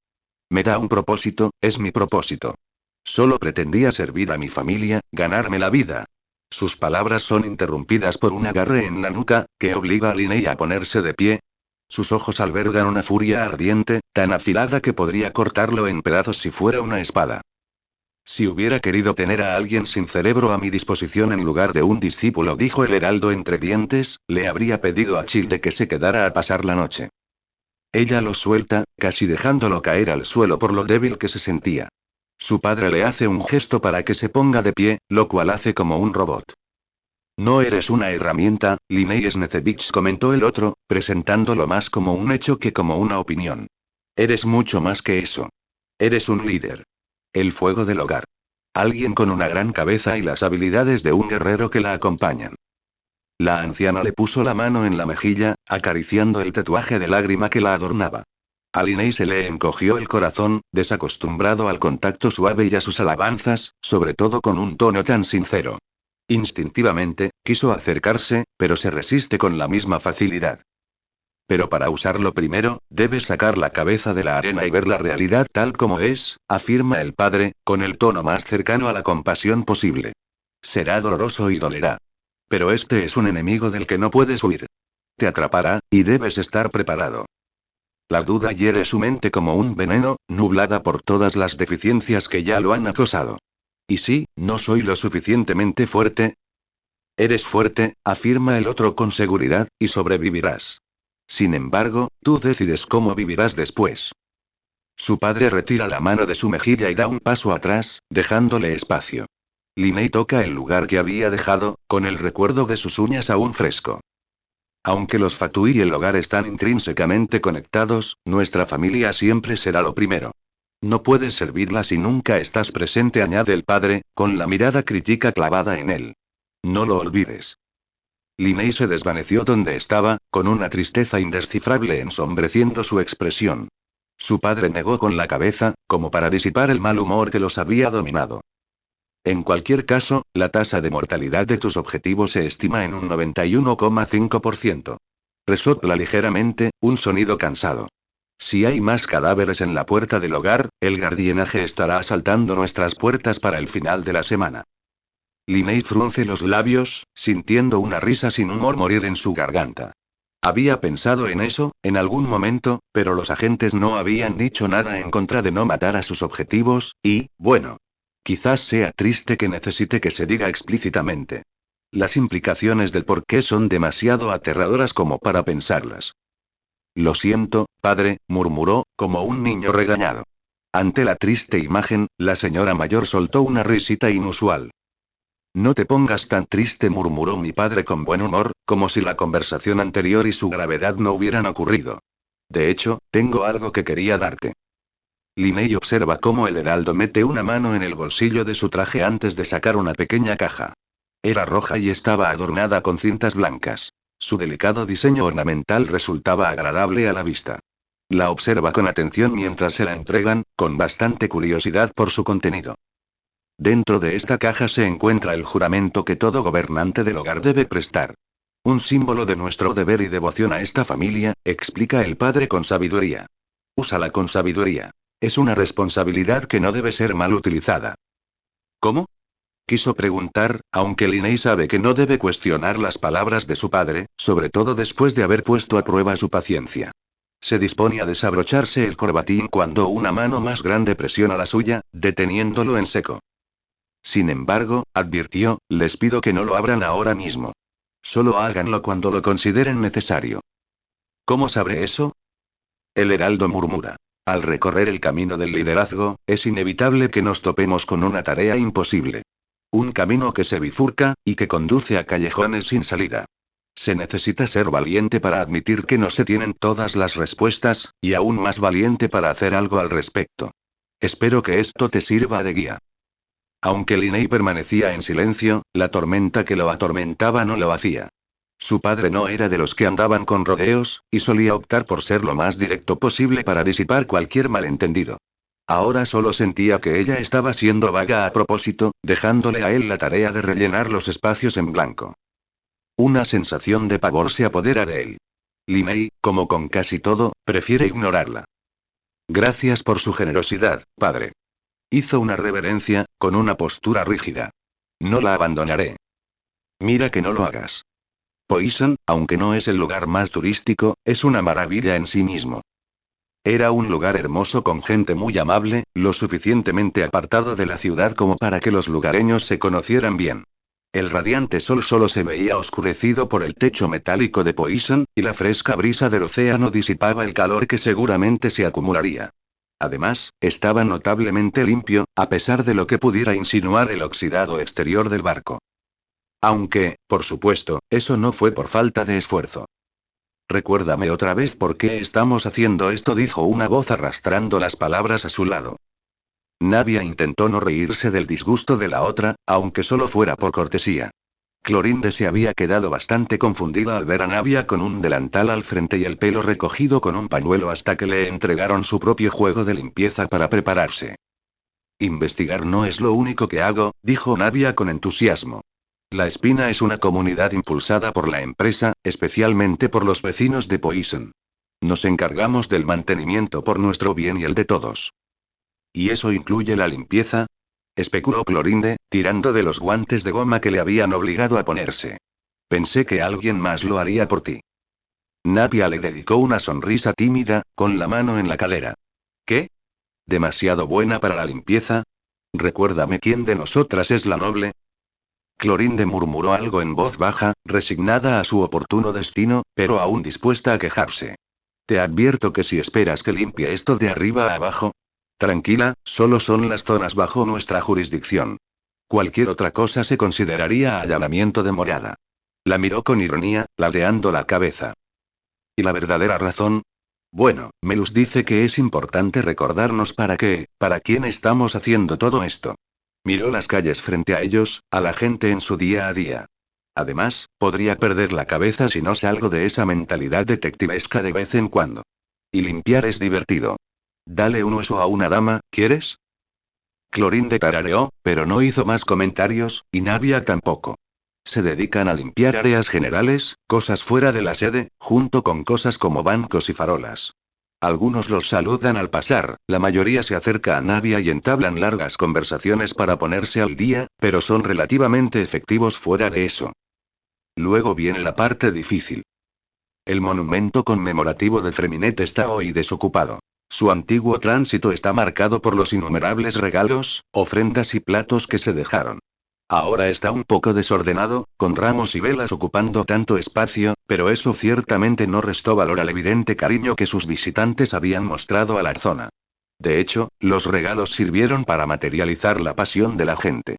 Me da un propósito, es mi propósito. Solo pretendía servir a mi familia, ganarme la vida. Sus palabras son interrumpidas por un agarre en la nuca, que obliga a Linney a ponerse de pie. Sus ojos albergan una furia ardiente, tan afilada que podría cortarlo en pedazos si fuera una espada. Si hubiera querido tener a alguien sin cerebro a mi disposición en lugar de un discípulo, dijo el heraldo entre dientes, le habría pedido a Childe que se quedara a pasar la noche. Ella lo suelta, casi dejándolo caer al suelo por lo débil que se sentía. Su padre le hace un gesto para que se ponga de pie, lo cual hace como un robot. No eres una herramienta, Linney Snezevich, comentó el otro, presentándolo más como un hecho que como una opinión. Eres mucho más que eso. Eres un líder. El fuego del hogar. Alguien con una gran cabeza y las habilidades de un guerrero que la acompañan. La anciana le puso la mano en la mejilla, acariciando el tatuaje de lágrima que la adornaba. A Linney se le encogió el corazón, desacostumbrado al contacto suave y a sus alabanzas, sobre todo con un tono tan sincero. Instintivamente, quiso acercarse, pero se resiste con la misma facilidad. Pero para usarlo primero, debes sacar la cabeza de la arena y ver la realidad tal como es, afirma el padre, con el tono más cercano a la compasión posible. Será doloroso y dolerá. Pero este es un enemigo del que no puedes huir. Te atrapará, y debes estar preparado. La duda hiere su mente como un veneno, nublada por todas las deficiencias que ya lo han acosado. ¿Y si, no soy lo suficientemente fuerte? Eres fuerte, afirma el otro con seguridad, y sobrevivirás. Sin embargo, tú decides cómo vivirás después. Su padre retira la mano de su mejilla y da un paso atrás, dejándole espacio. Linney toca el lugar que había dejado, con el recuerdo de sus uñas aún fresco. Aunque los Fatui y el hogar están intrínsecamente conectados, nuestra familia siempre será lo primero. No puedes servirla si nunca estás presente, añade el padre, con la mirada crítica clavada en él. No lo olvides. Linney se desvaneció donde estaba, con una tristeza indescifrable ensombreciendo su expresión. Su padre negó con la cabeza, como para disipar el mal humor que los había dominado. En cualquier caso, la tasa de mortalidad de tus objetivos se estima en un 91,5%. Resopla ligeramente, un sonido cansado. Si hay más cadáveres en la puerta del hogar, el guardianaje estará asaltando nuestras puertas para el final de la semana. Linney frunce los labios, sintiendo una risa sin humor morir en su garganta. Había pensado en eso, en algún momento, pero los agentes no habían dicho nada en contra de no matar a sus objetivos, y, bueno. Quizás sea triste que necesite que se diga explícitamente. Las implicaciones del porqué son demasiado aterradoras como para pensarlas. Lo siento, padre, murmuró, como un niño regañado. Ante la triste imagen, la señora mayor soltó una risita inusual. No te pongas tan triste, murmuró mi padre con buen humor, como si la conversación anterior y su gravedad no hubieran ocurrido. De hecho, tengo algo que quería darte. Linney observa cómo el heraldo mete una mano en el bolsillo de su traje antes de sacar una pequeña caja. Era roja y estaba adornada con cintas blancas. Su delicado diseño ornamental resultaba agradable a la vista. La observa con atención mientras se la entregan, con bastante curiosidad por su contenido. Dentro de esta caja se encuentra el juramento que todo gobernante del hogar debe prestar. Un símbolo de nuestro deber y devoción a esta familia, explica el padre con sabiduría. Úsala con sabiduría. Es una responsabilidad que no debe ser mal utilizada. ¿Cómo? Quiso preguntar, aunque Linney sabe que no debe cuestionar las palabras de su padre, sobre todo después de haber puesto a prueba su paciencia. Se dispone a desabrocharse el corbatín cuando una mano más grande presiona la suya, deteniéndolo en seco. Sin embargo, advirtió, les pido que no lo abran ahora mismo. Solo háganlo cuando lo consideren necesario. ¿Cómo sabré eso? El heraldo murmura. Al recorrer el camino del liderazgo, es inevitable que nos topemos con una tarea imposible. Un camino que se bifurca, y que conduce a callejones sin salida. Se necesita ser valiente para admitir que no se tienen todas las respuestas, y aún más valiente para hacer algo al respecto. Espero que esto te sirva de guía. Aunque Linney permanecía en silencio, la tormenta que lo atormentaba no lo hacía. Su padre no era de los que andaban con rodeos, y solía optar por ser lo más directo posible para disipar cualquier malentendido. Ahora solo sentía que ella estaba siendo vaga a propósito, dejándole a él la tarea de rellenar los espacios en blanco. Una sensación de pavor se apodera de él. Linney, como con casi todo, prefiere ignorarla. Gracias por su generosidad, padre. Hizo una reverencia, con una postura rígida. No la abandonaré. Mira que no lo hagas. Poison, aunque no es el lugar más turístico, es una maravilla en sí mismo. Era un lugar hermoso con gente muy amable, lo suficientemente apartado de la ciudad como para que los lugareños se conocieran bien. El radiante sol solo se veía oscurecido por el techo metálico de Poison, y la fresca brisa del océano disipaba el calor que seguramente se acumularía. Además, estaba notablemente limpio, a pesar de lo que pudiera insinuar el oxidado exterior del barco. Aunque, por supuesto, eso no fue por falta de esfuerzo. Recuérdame otra vez por qué estamos haciendo esto, dijo una voz arrastrando las palabras a su lado. Navia intentó no reírse del disgusto de la otra, aunque solo fuera por cortesía. Clorinde se había quedado bastante confundida al ver a Navia con un delantal al frente y el pelo recogido con un pañuelo hasta que le entregaron su propio juego de limpieza para prepararse. Investigar no es lo único que hago, dijo Navia con entusiasmo. La Espina es una comunidad impulsada por la empresa, especialmente por los vecinos de Poison. Nos encargamos del mantenimiento por nuestro bien y el de todos. ¿Y eso incluye la limpieza? Especuló Clorinde, tirando de los guantes de goma que le habían obligado a ponerse. Pensé que alguien más lo haría por ti. Navia le dedicó una sonrisa tímida, con la mano en la cadera. ¿Qué? ¿Demasiado buena para la limpieza? Recuérdame quién de nosotras es la noble. Clorinde murmuró algo en voz baja, resignada a su oportuno destino, pero aún dispuesta a quejarse. Te advierto que si esperas que limpie esto de arriba a abajo. Tranquila, solo son las zonas bajo nuestra jurisdicción. Cualquier otra cosa se consideraría allanamiento de morada. La miró con ironía, ladeando la cabeza. ¿Y la verdadera razón? Bueno, Melus dice que es importante recordarnos para quién estamos haciendo todo esto. Miró las calles frente a ellos, a la gente en su día a día. Además, podría perder la cabeza si no salgo de esa mentalidad detectivesca de vez en cuando. Y limpiar es divertido. Dale un hueso a una dama, ¿quieres? Clorinde tarareó, pero no hizo más comentarios, y Navia tampoco. Se dedican a limpiar áreas generales, cosas fuera de la sede, junto con cosas como bancos y farolas. Algunos los saludan al pasar, la mayoría se acerca a Navia y entablan largas conversaciones para ponerse al día, pero son relativamente efectivos fuera de eso. Luego viene la parte difícil. El monumento conmemorativo de Freminet está hoy desocupado. Su antiguo tránsito está marcado por los innumerables regalos, ofrendas y platos que se dejaron. Ahora está un poco desordenado, con ramos y velas ocupando tanto espacio, pero eso ciertamente no restó valor al evidente cariño que sus visitantes habían mostrado a la zona. De hecho, los regalos sirvieron para materializar la pasión de la gente.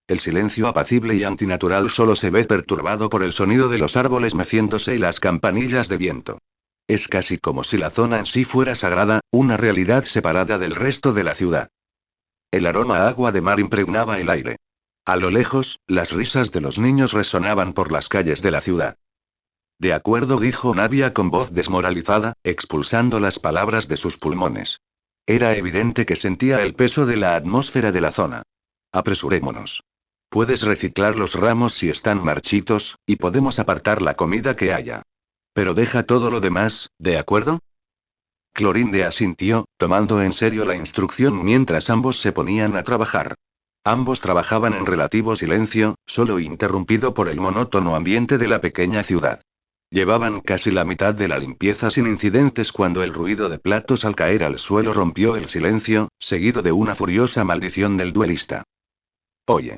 El silencio apacible y antinatural solo se ve perturbado por el sonido de los árboles meciéndose y las campanillas de viento. Es casi como si la zona en sí fuera sagrada, una realidad separada del resto de la ciudad. El aroma a agua de mar impregnaba el aire. A lo lejos, las risas de los niños resonaban por las calles de la ciudad. De acuerdo, dijo Navia con voz desmoralizada, expulsando las palabras de sus pulmones. Era evidente que sentía el peso de la atmósfera de la zona. Apresurémonos. Puedes reciclar los ramos si están marchitos, y podemos apartar la comida que haya. Pero deja todo lo demás, ¿de acuerdo? Clorinde asintió, tomando en serio la instrucción mientras ambos se ponían a trabajar. Ambos trabajaban en relativo silencio, solo interrumpido por el monótono ambiente de la pequeña ciudad. Llevaban casi la mitad de la limpieza sin incidentes cuando el ruido de platos al caer al suelo rompió el silencio, seguido de una furiosa maldición del duelista. Oye.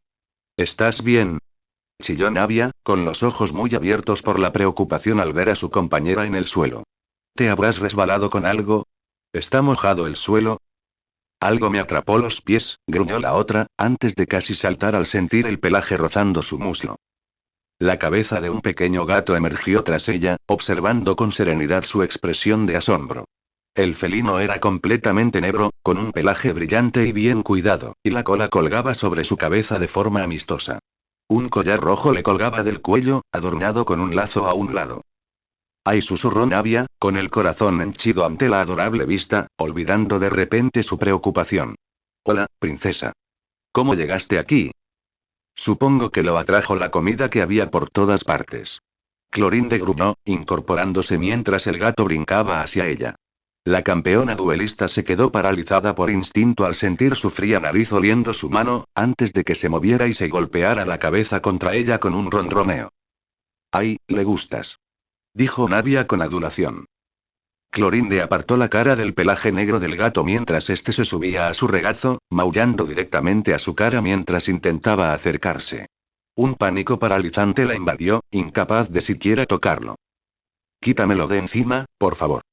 ¿Estás bien? Chilló Navia, con los ojos muy abiertos por la preocupación al ver a su compañera en el suelo. ¿Te habrás resbalado con algo? ¿Está mojado el suelo? Algo me atrapó los pies, gruñó la otra, antes de casi saltar al sentir el pelaje rozando su muslo. La cabeza de un pequeño gato emergió tras ella, observando con serenidad su expresión de asombro. El felino era completamente negro, con un pelaje brillante y bien cuidado, y la cola colgaba sobre su cabeza de forma amistosa. Un collar rojo le colgaba del cuello, adornado con un lazo a un lado. Ay, susurró Navia, con el corazón henchido ante la adorable vista, olvidando de repente su preocupación. Hola, princesa. ¿Cómo llegaste aquí? Supongo que lo atrajo la comida que había por todas partes. Clorinde gruñó, incorporándose mientras el gato brincaba hacia ella. La campeona duelista se quedó paralizada por instinto al sentir su fría nariz oliendo su mano, antes de que se moviera y se golpeara la cabeza contra ella con un ronroneo. Ay, le gustas. Dijo Navia con adulación. Clorinde apartó la cara del pelaje negro del gato mientras este se subía a su regazo, maullando directamente a su cara mientras intentaba acercarse. Un pánico paralizante la invadió, incapaz de siquiera tocarlo. Quítamelo de encima, por favor.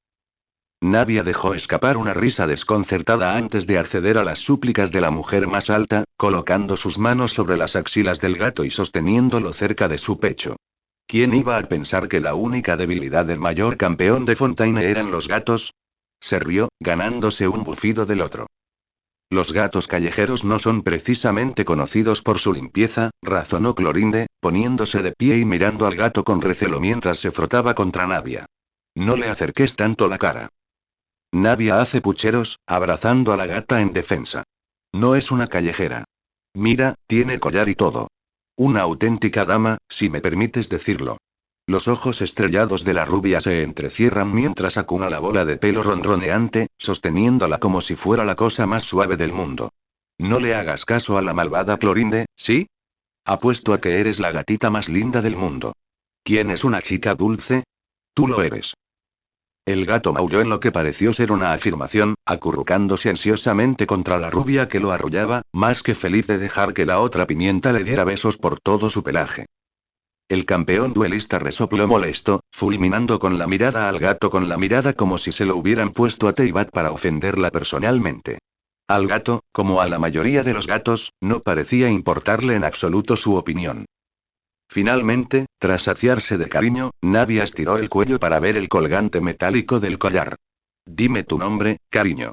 Navia dejó escapar una risa desconcertada antes de acceder a las súplicas de la mujer más alta, colocando sus manos sobre las axilas del gato y sosteniéndolo cerca de su pecho. ¿Quién iba a pensar que la única debilidad del mayor campeón de Fontaine eran los gatos? Se rió, ganándose un bufido del otro. Los gatos callejeros no son precisamente conocidos por su limpieza, razonó Clorinde, poniéndose de pie y mirando al gato con recelo mientras se frotaba contra Navia. No le acerques tanto la cara. Navia hace pucheros, abrazando a la gata en defensa. No es una callejera. Mira, tiene collar y todo. Una auténtica dama, si me permites decirlo. Los ojos estrellados de la rubia se entrecierran mientras acuna la bola de pelo ronroneante, sosteniéndola como si fuera la cosa más suave del mundo. No le hagas caso a la malvada Clorinde, ¿sí? Apuesto a que eres la gatita más linda del mundo. ¿Quién es una chica dulce? Tú lo eres. El gato maulló en lo que pareció ser una afirmación, acurrucándose ansiosamente contra la rubia que lo arrullaba, más que feliz de dejar que la otra pimienta le diera besos por todo su pelaje. El campeón duelista resopló molesto, fulminando con la mirada al gato con la mirada como si se lo hubieran puesto a Teyvat para ofenderla personalmente. Al gato, como a la mayoría de los gatos, no parecía importarle en absoluto su opinión. Finalmente, tras saciarse de cariño, Navia estiró el cuello para ver el colgante metálico del collar. Dime tu nombre, cariño.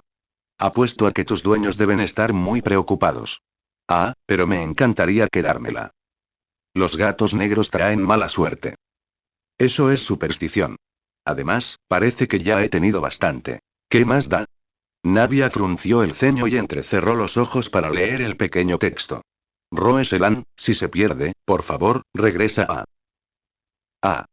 Apuesto a que tus dueños deben estar muy preocupados. Ah, pero me encantaría quedármela. Los gatos negros traen mala suerte. Eso es superstición. Además, parece que ya he tenido bastante. ¿Qué más da? Navia frunció el ceño y entrecerró los ojos para leer el pequeño texto. Roeselan, si se pierde, por favor, regresa a... Ah.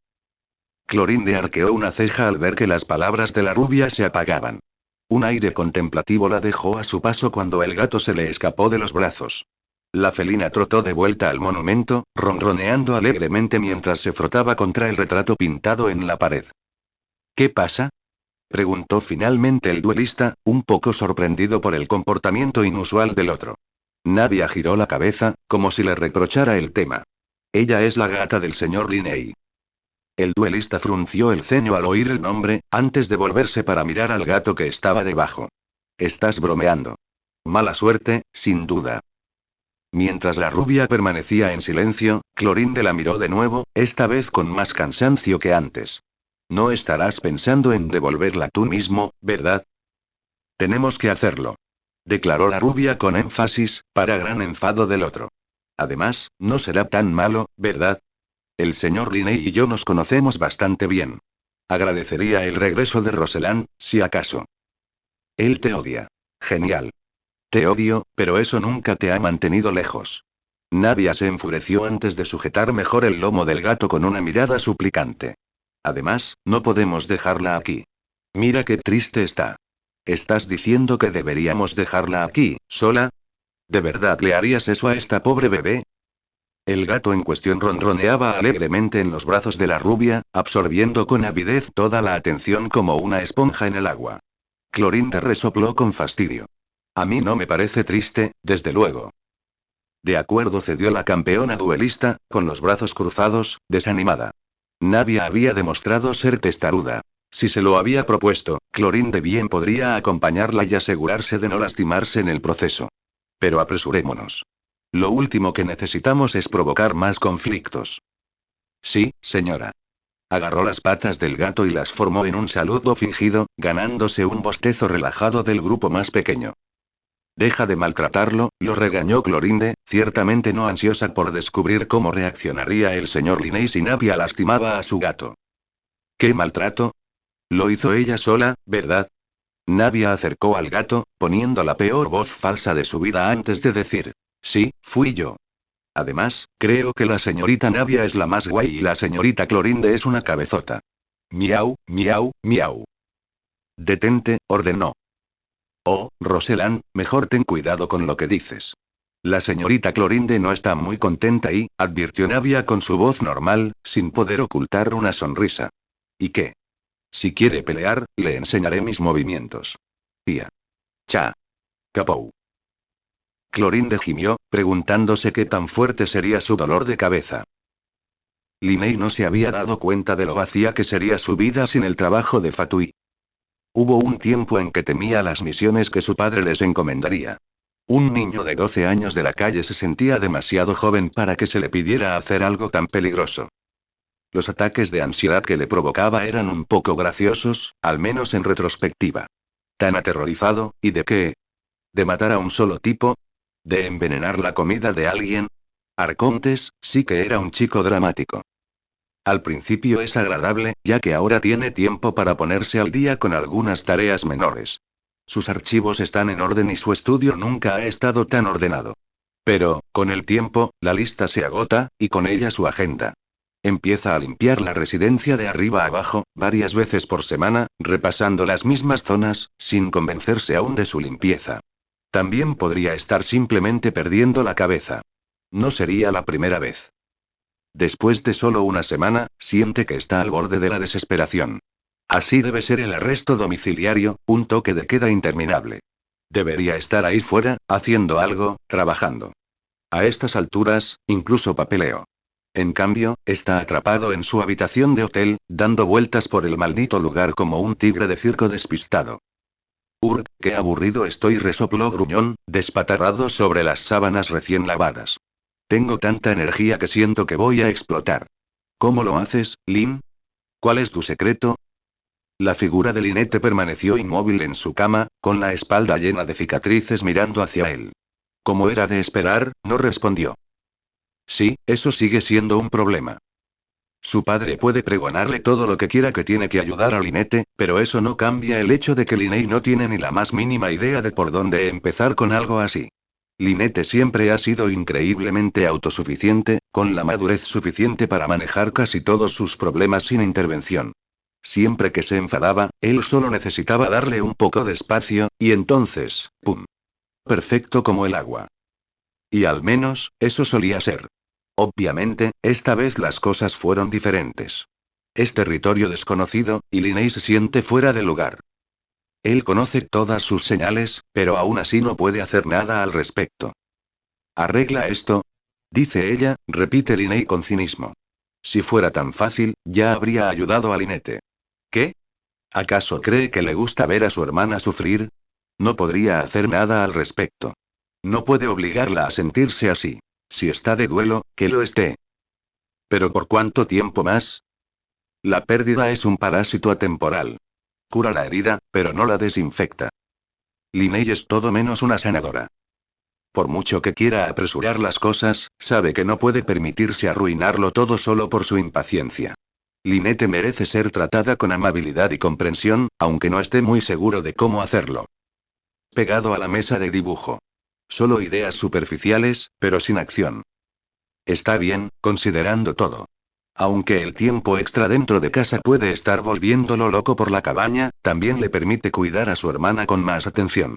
Clorinde arqueó una ceja al ver que las palabras de la rubia se apagaban. Un aire contemplativo la dejó a su paso cuando el gato se le escapó de los brazos. La felina trotó de vuelta al monumento, ronroneando alegremente mientras se frotaba contra el retrato pintado en la pared. ¿Qué pasa? Preguntó finalmente el duelista, un poco sorprendido por el comportamiento inusual del otro. Navia giró la cabeza, como si le reprochara el tema. Ella es la gata del señor Linney. El duelista frunció el ceño al oír el nombre, antes de volverse para mirar al gato que estaba debajo. Estás bromeando. Mala suerte, sin duda. Mientras la rubia permanecía en silencio, Clorinde la miró de nuevo, esta vez con más cansancio que antes. No estarás pensando en devolverla tú mismo, ¿verdad? Tenemos que hacerlo. Declaró la rubia con énfasis, para gran enfado del otro. Además, no será tan malo, ¿verdad? El señor Linney y yo nos conocemos bastante bien. Agradecería el regreso de Roseland, si acaso. Él te odia. Genial. Te odio, pero eso nunca te ha mantenido lejos. Navia se enfureció antes de sujetar mejor el lomo del gato con una mirada suplicante. Además, no podemos dejarla aquí. Mira qué triste está. ¿Estás diciendo que deberíamos dejarla aquí, sola? ¿De verdad le harías eso a esta pobre bebé? El gato en cuestión ronroneaba alegremente en los brazos de la rubia, absorbiendo con avidez toda la atención como una esponja en el agua. Clorinde resopló con fastidio. A mí no me parece triste, desde luego. De acuerdo, cedió la campeona duelista, con los brazos cruzados, desanimada. Navia había demostrado ser testaruda. Si se lo había propuesto, Clorinde bien podría acompañarla y asegurarse de no lastimarse en el proceso. Pero apresurémonos. Lo último que necesitamos es provocar más conflictos. Sí, señora. Agarró las patas del gato y las formó en un saludo fingido, ganándose un bostezo relajado del grupo más pequeño. Deja de maltratarlo, lo regañó Clorinde, ciertamente no ansiosa por descubrir cómo reaccionaría el señor Linney si Navia lastimaba a su gato. ¿Qué maltrato? Lo hizo ella sola, ¿verdad? Navia acercó al gato, poniendo la peor voz falsa de su vida antes de decir: sí, fui yo. Además, creo que la señorita Navia es la más guay y la señorita Clorinde es una cabezota. Miau, miau, miau. Detente, ordenó. Oh, Roseland, mejor ten cuidado con lo que dices. La señorita Clorinde no está muy contenta y, advirtió Navia con su voz normal, sin poder ocultar una sonrisa. ¿Y qué? Si quiere pelear, le enseñaré mis movimientos. Tía. Cha. Capou. Clorinde gimió, preguntándose qué tan fuerte sería su dolor de cabeza. Linney no se había dado cuenta de lo vacía que sería su vida sin el trabajo de Fatui. Hubo un tiempo en que temía las misiones que su padre les encomendaría. Un niño de 12 años de la calle se sentía demasiado joven para que se le pidiera hacer algo tan peligroso. Los ataques de ansiedad que le provocaba eran un poco graciosos, al menos en retrospectiva. ¿Tan aterrorizado? ¿Y de qué? ¿De matar a un solo tipo? ¿De envenenar la comida de alguien? Arcontes, sí que era un chico dramático. Al principio es agradable, ya que ahora tiene tiempo para ponerse al día con algunas tareas menores. Sus archivos están en orden y su estudio nunca ha estado tan ordenado. Pero, con el tiempo, la lista se agota, y con ella su agenda. Empieza a limpiar la residencia de arriba a abajo, varias veces por semana, repasando las mismas zonas, sin convencerse aún de su limpieza. También podría estar simplemente perdiendo la cabeza. No sería la primera vez. Después de solo una semana, siente que está al borde de la desesperación. Así debe ser el arresto domiciliario, un toque de queda interminable. Debería estar ahí fuera, haciendo algo, trabajando. A estas alturas, incluso papeleo. En cambio, está atrapado en su habitación de hotel, dando vueltas por el maldito lugar como un tigre de circo despistado. Qué aburrido estoy, resopló Gruñón, despatarrado sobre las sábanas recién lavadas. Tengo tanta energía que siento que voy a explotar. ¿Cómo lo haces, Lin? ¿Cuál es tu secreto? La figura de Lynette permaneció inmóvil en su cama, con la espalda llena de cicatrices mirando hacia él. Como era de esperar, no respondió. Sí, eso sigue siendo un problema. Su padre puede pregonarle todo lo que quiera que tiene que ayudar a Lynette, pero eso no cambia el hecho de que Linney no tiene ni la más mínima idea de por dónde empezar con algo así. Lynette siempre ha sido increíblemente autosuficiente, con la madurez suficiente para manejar casi todos sus problemas sin intervención. Siempre que se enfadaba, él solo necesitaba darle un poco de espacio, y entonces, ¡pum! Perfecto como el agua. Y al menos, eso solía ser. Obviamente, esta vez las cosas fueron diferentes. Es territorio desconocido, y Linney se siente fuera de lugar. Él conoce todas sus señales, pero aún así no puede hacer nada al respecto. Arregla esto, dice ella, repite Linney con cinismo. Si fuera tan fácil, ya habría ayudado a Lynette. ¿Qué? ¿Acaso cree que le gusta ver a su hermana sufrir? No podría hacer nada al respecto. No puede obligarla a sentirse así. Si está de duelo, que lo esté. ¿Pero por cuánto tiempo más? La pérdida es un parásito atemporal. Cura la herida, pero no la desinfecta. Linney es todo menos una sanadora. Por mucho que quiera apresurar las cosas, sabe que no puede permitirse arruinarlo todo solo por su impaciencia. Lynette merece ser tratada con amabilidad y comprensión, aunque no esté muy seguro de cómo hacerlo. Pegado a la mesa de dibujo. Solo ideas superficiales, pero sin acción. Está bien, considerando todo. Aunque el tiempo extra dentro de casa puede estar volviéndolo loco por la cabaña, también le permite cuidar a su hermana con más atención.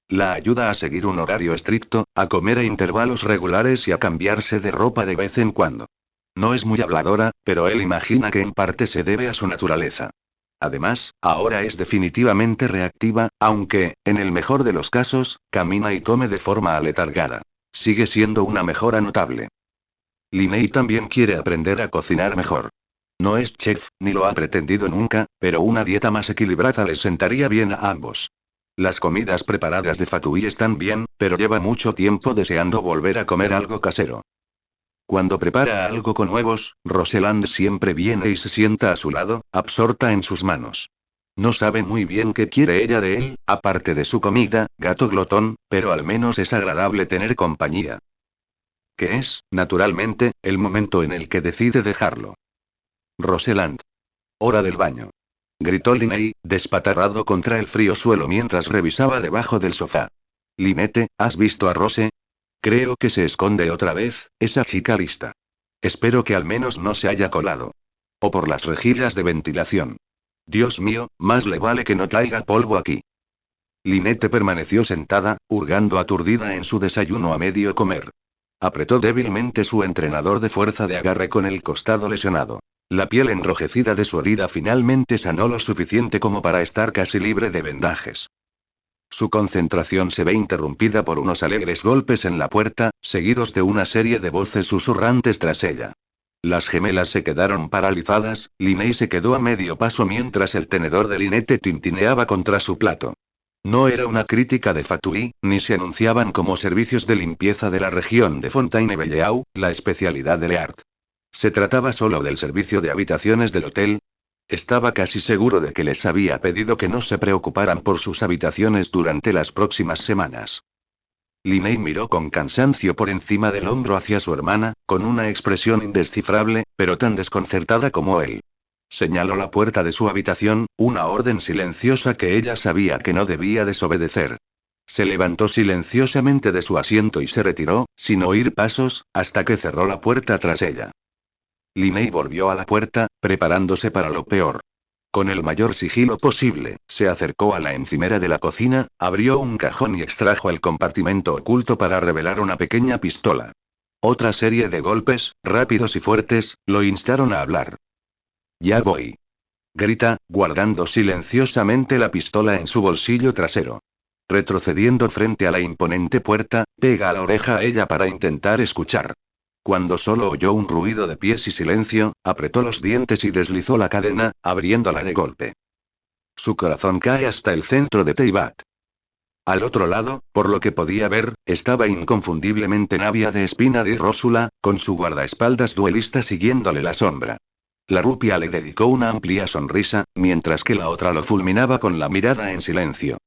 La ayuda a seguir un horario estricto, a comer a intervalos regulares y a cambiarse de ropa de vez en cuando. No es muy habladora, pero él imagina que en parte se debe a su naturaleza. Además, ahora es definitivamente reactiva, aunque, en el mejor de los casos, camina y come de forma aletargada. Sigue siendo una mejora notable. Linney también quiere aprender a cocinar mejor. No es chef, ni lo ha pretendido nunca, pero una dieta más equilibrada les sentaría bien a ambos. Las comidas preparadas de Fatui están bien, pero lleva mucho tiempo deseando volver a comer algo casero. Cuando prepara algo con huevos, Rosalind siempre viene y se sienta a su lado, absorta en sus manos. No sabe muy bien qué quiere ella de él, aparte de su comida, gato glotón, pero al menos es agradable tener compañía. Que es, naturalmente, el momento en el que decide dejarlo. Rosalind. Hora del baño. Gritó Linney, despatarrado contra el frío suelo mientras revisaba debajo del sofá. Lynette, ¿has visto a Rose? Creo que se esconde otra vez, esa chica lista. Espero que al menos no se haya colado. O por las rejillas de ventilación. Dios mío, más le vale que no traiga polvo aquí. Lynette permaneció sentada, hurgando aturdida en su desayuno a medio comer. Apretó débilmente su entrenador de fuerza de agarre con el costado lesionado. La piel enrojecida de su herida finalmente sanó lo suficiente como para estar casi libre de vendajes. Su concentración se ve interrumpida por unos alegres golpes en la puerta, seguidos de una serie de voces susurrantes tras ella. Las gemelas se quedaron paralizadas, Linney se quedó a medio paso mientras el tenedor de Lynette tintineaba contra su plato. No era una crítica de Fatui, ni se anunciaban como servicios de limpieza de la región de Fontainebleau, la especialidad de Leart. Se trataba solo del servicio de habitaciones del hotel. Estaba casi seguro de que les había pedido que no se preocuparan por sus habitaciones durante las próximas semanas. Linney miró con cansancio por encima del hombro hacia su hermana, con una expresión indescifrable, pero tan desconcertada como él. Señaló la puerta de su habitación, una orden silenciosa que ella sabía que no debía desobedecer. Se levantó silenciosamente de su asiento y se retiró, sin oír pasos, hasta que cerró la puerta tras ella. Linney volvió a la puerta, preparándose para lo peor. Con el mayor sigilo posible, se acercó a la encimera de la cocina, abrió un cajón y extrajo el compartimento oculto para revelar una pequeña pistola. Otra serie de golpes, rápidos y fuertes, lo instaron a hablar. Ya voy. Grita, guardando silenciosamente la pistola en su bolsillo trasero. Retrocediendo frente a la imponente puerta, pega la oreja a ella para intentar escuchar. Cuando solo oyó un ruido de pies y silencio, apretó los dientes y deslizó la cadena, abriéndola de golpe. Su corazón cae hasta el centro de Teyvat. Al otro lado, por lo que podía ver, estaba inconfundiblemente Navia de Espina di Rósula, con su guardaespaldas duelista siguiéndole la sombra. La rupia le dedicó una amplia sonrisa, mientras que la otra lo fulminaba con la mirada en silencio.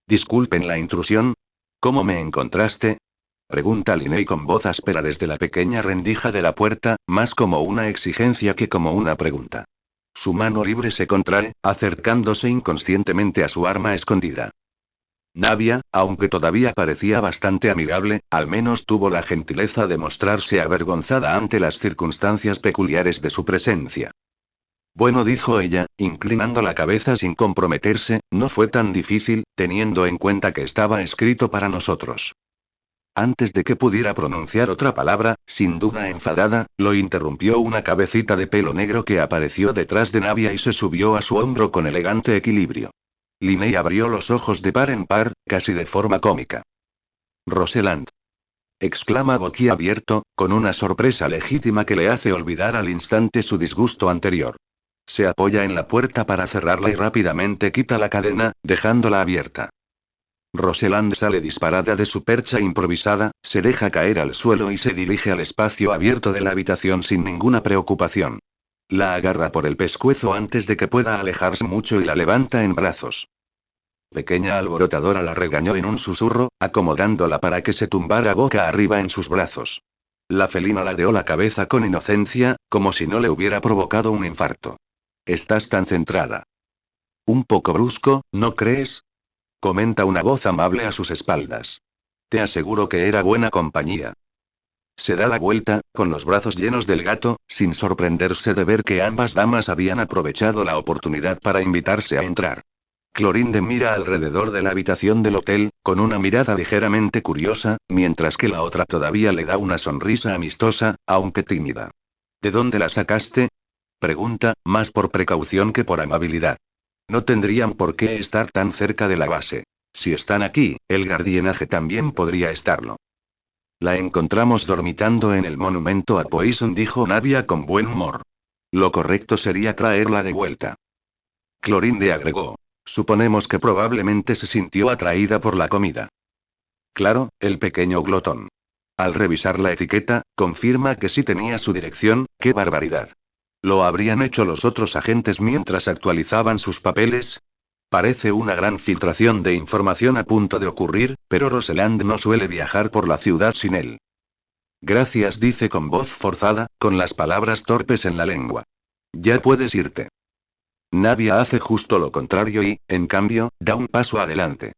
Disculpen la intrusión. ¿Cómo me encontraste? Pregunta Linney con voz áspera desde la pequeña rendija de la puerta, más como una exigencia que como una pregunta. Su mano libre se contrae, acercándose inconscientemente a su arma escondida. Navia, aunque todavía parecía bastante amigable, al menos tuvo la gentileza de mostrarse avergonzada ante las circunstancias peculiares de su presencia. Bueno, dijo ella, inclinando la cabeza sin comprometerse, no fue tan difícil, teniendo en cuenta que estaba escrito para nosotros. Antes de que pudiera pronunciar otra palabra, sin duda enfadada, lo interrumpió una cabecita de pelo negro que apareció detrás de Navia y se subió a su hombro con elegante equilibrio. Linney abrió los ojos de par en par, casi de forma cómica. Rosalind. Exclama boquiabierto, con una sorpresa legítima que le hace olvidar al instante su disgusto anterior. Se apoya en la puerta para cerrarla y rápidamente quita la cadena, dejándola abierta. Rosalind sale disparada de su percha improvisada, se deja caer al suelo y se dirige al espacio abierto de la habitación sin ninguna preocupación. La agarra por el pescuezo antes de que pueda alejarse mucho y la levanta en brazos. Pequeña alborotadora la regañó en un susurro, acomodándola para que se tumbara boca arriba en sus brazos. La felina ladeó la cabeza con inocencia, como si no le hubiera provocado un infarto. Estás tan centrada. Un poco brusco, ¿no crees? Comenta una voz amable a sus espaldas. Te aseguro que era buena compañía. Se da la vuelta, con los brazos llenos del gato, sin sorprenderse de ver que ambas damas habían aprovechado la oportunidad para invitarse a entrar. Clorinde mira alrededor de la habitación del hotel, con una mirada ligeramente curiosa, mientras que la otra todavía le da una sonrisa amistosa, aunque tímida. ¿De dónde la sacaste? Pregunta, más por precaución que por amabilidad. No tendrían por qué estar tan cerca de la base. Si están aquí, el guardianaje también podría estarlo. La encontramos dormitando en el monumento a Poison, dijo Navia con buen humor. Lo correcto sería traerla de vuelta. Clorinde agregó. Suponemos que probablemente se sintió atraída por la comida. Claro, el pequeño glotón. Al revisar la etiqueta, confirma que sí tenía su dirección. ¡Qué barbaridad! ¿Lo habrían hecho los otros agentes mientras actualizaban sus papeles? Parece una gran filtración de información a punto de ocurrir, pero Rosalind no suele viajar por la ciudad sin él. Gracias, dice con voz forzada, con las palabras torpes en la lengua. Ya puedes irte. Navia hace justo lo contrario y, en cambio, da un paso adelante.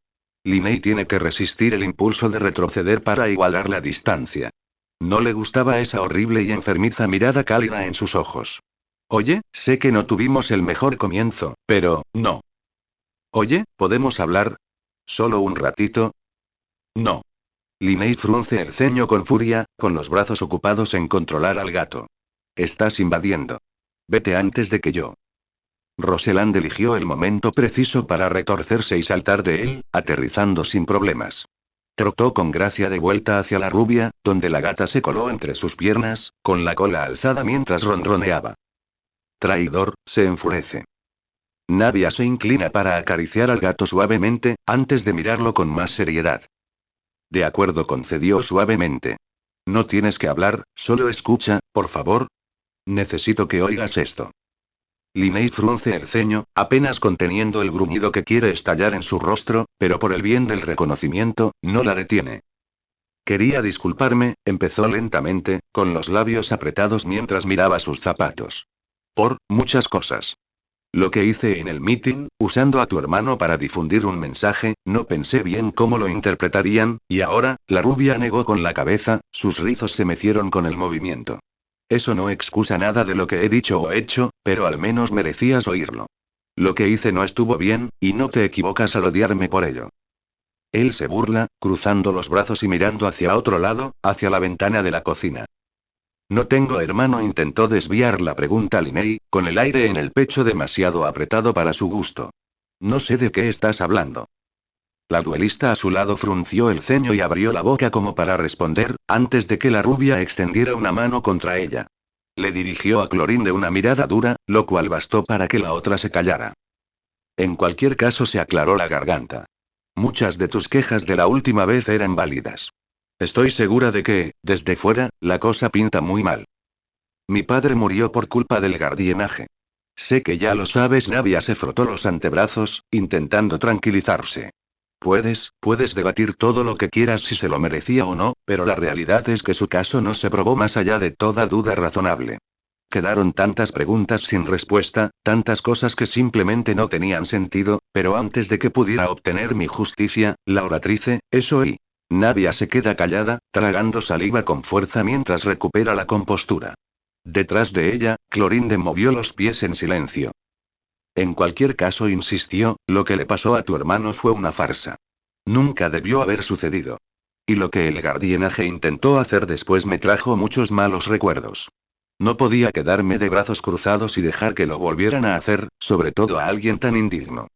Linney tiene que resistir el impulso de retroceder para igualar la distancia. No le gustaba esa horrible y enfermiza mirada cálida en sus ojos. Oye, sé que no tuvimos el mejor comienzo, pero, no. Oye, ¿podemos hablar? ¿Solo un ratito? No. Linney frunce el ceño con furia, con los brazos ocupados en controlar al gato. Estás invadiendo. Vete antes de que yo. Rosalind eligió el momento preciso para retorcerse y saltar de él, aterrizando sin problemas. Trotó con gracia de vuelta hacia la rubia, donde la gata se coló entre sus piernas, con la cola alzada mientras ronroneaba. Traidor, se enfurece. Navia se inclina para acariciar al gato suavemente, antes de mirarlo con más seriedad. De acuerdo, concedió suavemente. No tienes que hablar, solo escucha, por favor. Necesito que oigas esto. Linnea frunce el ceño, apenas conteniendo el gruñido que quiere estallar en su rostro, pero por el bien del reconocimiento, no la detiene. Quería disculparme, empezó lentamente, con los labios apretados mientras miraba sus zapatos. Por muchas cosas. Lo que hice en el meeting, usando a tu hermano para difundir un mensaje, no pensé bien cómo lo interpretarían, y ahora, la rubia negó con la cabeza, sus rizos se mecieron con el movimiento. Eso no excusa nada de lo que he dicho o hecho, pero al menos merecías oírlo. Lo que hice no estuvo bien, y no te equivocas al odiarme por ello. Él se burla, cruzando los brazos y mirando hacia otro lado, hacia la ventana de la cocina. No tengo hermano, intentó desviar la pregunta Linnea, con el aire en el pecho demasiado apretado para su gusto. No sé de qué estás hablando. La duelista a su lado frunció el ceño y abrió la boca como para responder, antes de que la rubia extendiera una mano contra ella. Le dirigió a Clorinde una mirada dura, lo cual bastó para que la otra se callara. En cualquier caso, se aclaró la garganta. Muchas de tus quejas de la última vez eran válidas. Estoy segura de que, desde fuera, la cosa pinta muy mal. Mi padre murió por culpa del gardienaje. Sé que ya lo sabes. Navia se frotó los antebrazos, intentando tranquilizarse. Puedes debatir todo lo que quieras si se lo merecía o no, pero la realidad es que su caso no se probó más allá de toda duda razonable. Quedaron tantas preguntas sin respuesta, tantas cosas que simplemente no tenían sentido, pero antes de que pudiera obtener mi justicia, la oratrice, eso y... Navia se queda callada, tragando saliva con fuerza mientras recupera la compostura. Detrás de ella, Clorinde movió los pies en silencio. En cualquier caso, insistió, lo que le pasó a tu hermano fue una farsa. Nunca debió haber sucedido. Y lo que el gardienaje intentó hacer después me trajo muchos malos recuerdos. No podía quedarme de brazos cruzados y dejar que lo volvieran a hacer, sobre todo a alguien tan indigno.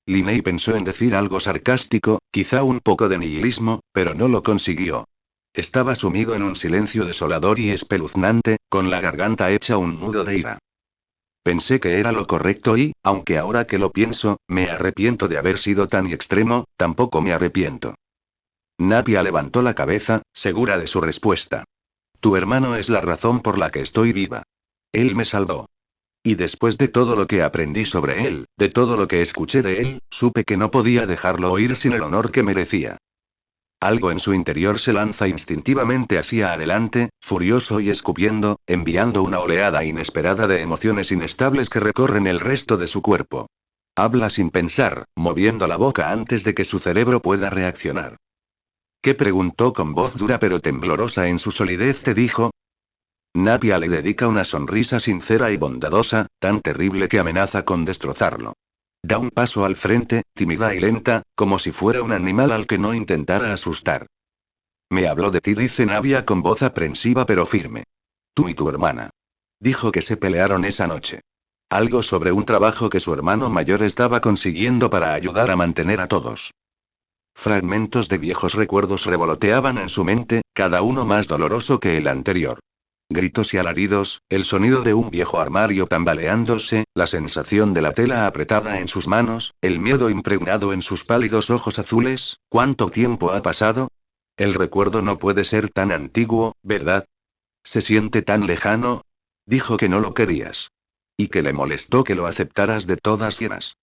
Linnea pensó en decir algo sarcástico, quizá un poco de nihilismo, pero no lo consiguió. Estaba sumido en un silencio desolador y espeluznante, con la garganta hecha un nudo de ira. Pensé que era lo correcto y, aunque ahora que lo pienso, me arrepiento de haber sido tan extremo, tampoco me arrepiento. Navia levantó la cabeza, segura de su respuesta. Tu hermano es la razón por la que estoy viva. Él me salvó. Y después de todo lo que aprendí sobre él, de todo lo que escuché de él, supe que no podía dejarlo oír sin el honor que merecía. Algo en su interior se lanza instintivamente hacia adelante, furioso y escupiendo, enviando una oleada inesperada de emociones inestables que recorren el resto de su cuerpo. Habla sin pensar, moviendo la boca antes de que su cerebro pueda reaccionar. ¿Qué? Preguntó con voz dura pero temblorosa en su solidez. Te dijo. Navia le dedica una sonrisa sincera y bondadosa, tan terrible que amenaza con destrozarlo. Da un paso al frente, tímida y lenta, como si fuera un animal al que no intentara asustar. Me habló de ti, dice Navia con voz aprensiva pero firme. Tú y tu hermana. Dijo que se pelearon esa noche. Algo sobre un trabajo que su hermano mayor estaba consiguiendo para ayudar a mantener a todos. Fragmentos de viejos recuerdos revoloteaban en su mente, cada uno más doloroso que el anterior. Gritos y alaridos, el sonido de un viejo armario tambaleándose, la sensación de la tela apretada en sus manos, el miedo impregnado en sus pálidos ojos azules. ¿Cuánto tiempo ha pasado? El recuerdo no puede ser tan antiguo, ¿verdad? Se siente tan lejano. Dijo que no lo querías. Y que le molestó que lo aceptaras de todas llenas.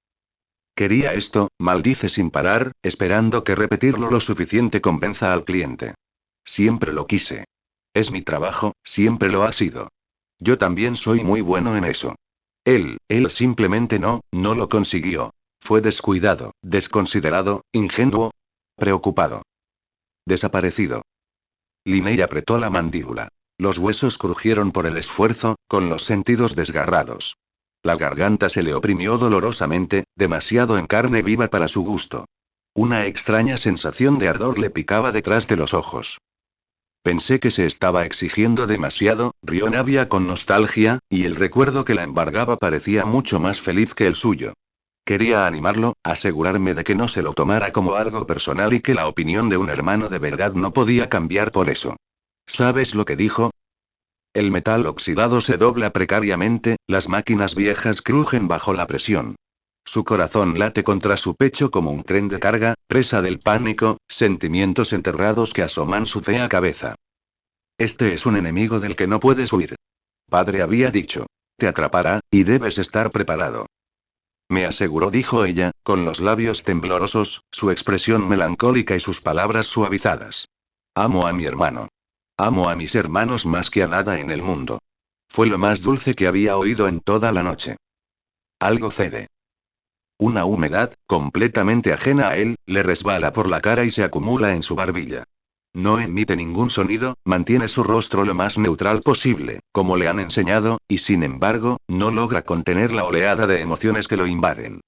Quería esto, maldice sin parar, esperando que repetirlo lo suficiente convenza al cliente. Siempre lo quise. Es mi trabajo, siempre lo ha sido. Yo también soy muy bueno en eso. Él simplemente no lo consiguió. Fue descuidado, desconsiderado, ingenuo, preocupado. Desaparecido. Linnea apretó la mandíbula. Los huesos crujieron por el esfuerzo, con los sentidos desgarrados. La garganta se le oprimió dolorosamente, demasiado en carne viva para su gusto. Una extraña sensación de ardor le picaba detrás de los ojos. Pensé que se estaba exigiendo demasiado, rió Navia con nostalgia, y el recuerdo que la embargaba parecía mucho más feliz que el suyo. Quería animarlo, asegurarme de que no se lo tomara como algo personal y que la opinión de un hermano de verdad no podía cambiar por eso. ¿Sabes lo que dijo? El metal oxidado se dobla precariamente, las máquinas viejas crujen bajo la presión. Su corazón late contra su pecho como un tren de carga, presa del pánico, sentimientos enterrados que asoman su fea cabeza. Este es un enemigo del que no puedes huir. Padre había dicho. Te atrapará, y debes estar preparado. Me aseguró, dijo ella, con los labios temblorosos, su expresión melancólica y sus palabras suavizadas. Amo a mi hermano. Amo a mis hermanos más que a nada en el mundo. Fue lo más dulce que había oído en toda la noche. Algo cede. Una humedad, completamente ajena a él, le resbala por la cara y se acumula en su barbilla. No emite ningún sonido, mantiene su rostro lo más neutral posible, como le han enseñado, y sin embargo, no logra contener la oleada de emociones que lo invaden.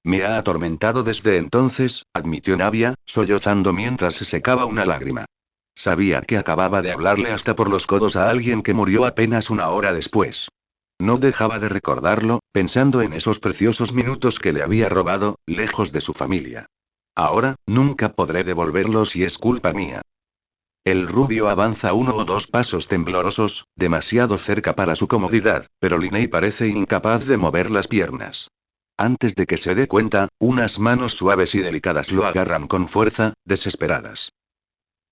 Me ha atormentado desde entonces, admitió Navia, sollozando mientras se secaba una lágrima. Sabía que acababa de hablarle hasta por los codos a alguien que murió apenas una hora después. No dejaba de recordarlo, pensando en esos preciosos minutos que le había robado, lejos de su familia. Ahora, nunca podré devolverlos y es culpa mía. El rubio avanza uno o dos pasos temblorosos, demasiado cerca para su comodidad, pero Linney parece incapaz de mover las piernas. Antes de que se dé cuenta, unas manos suaves y delicadas lo agarran con fuerza, desesperadas.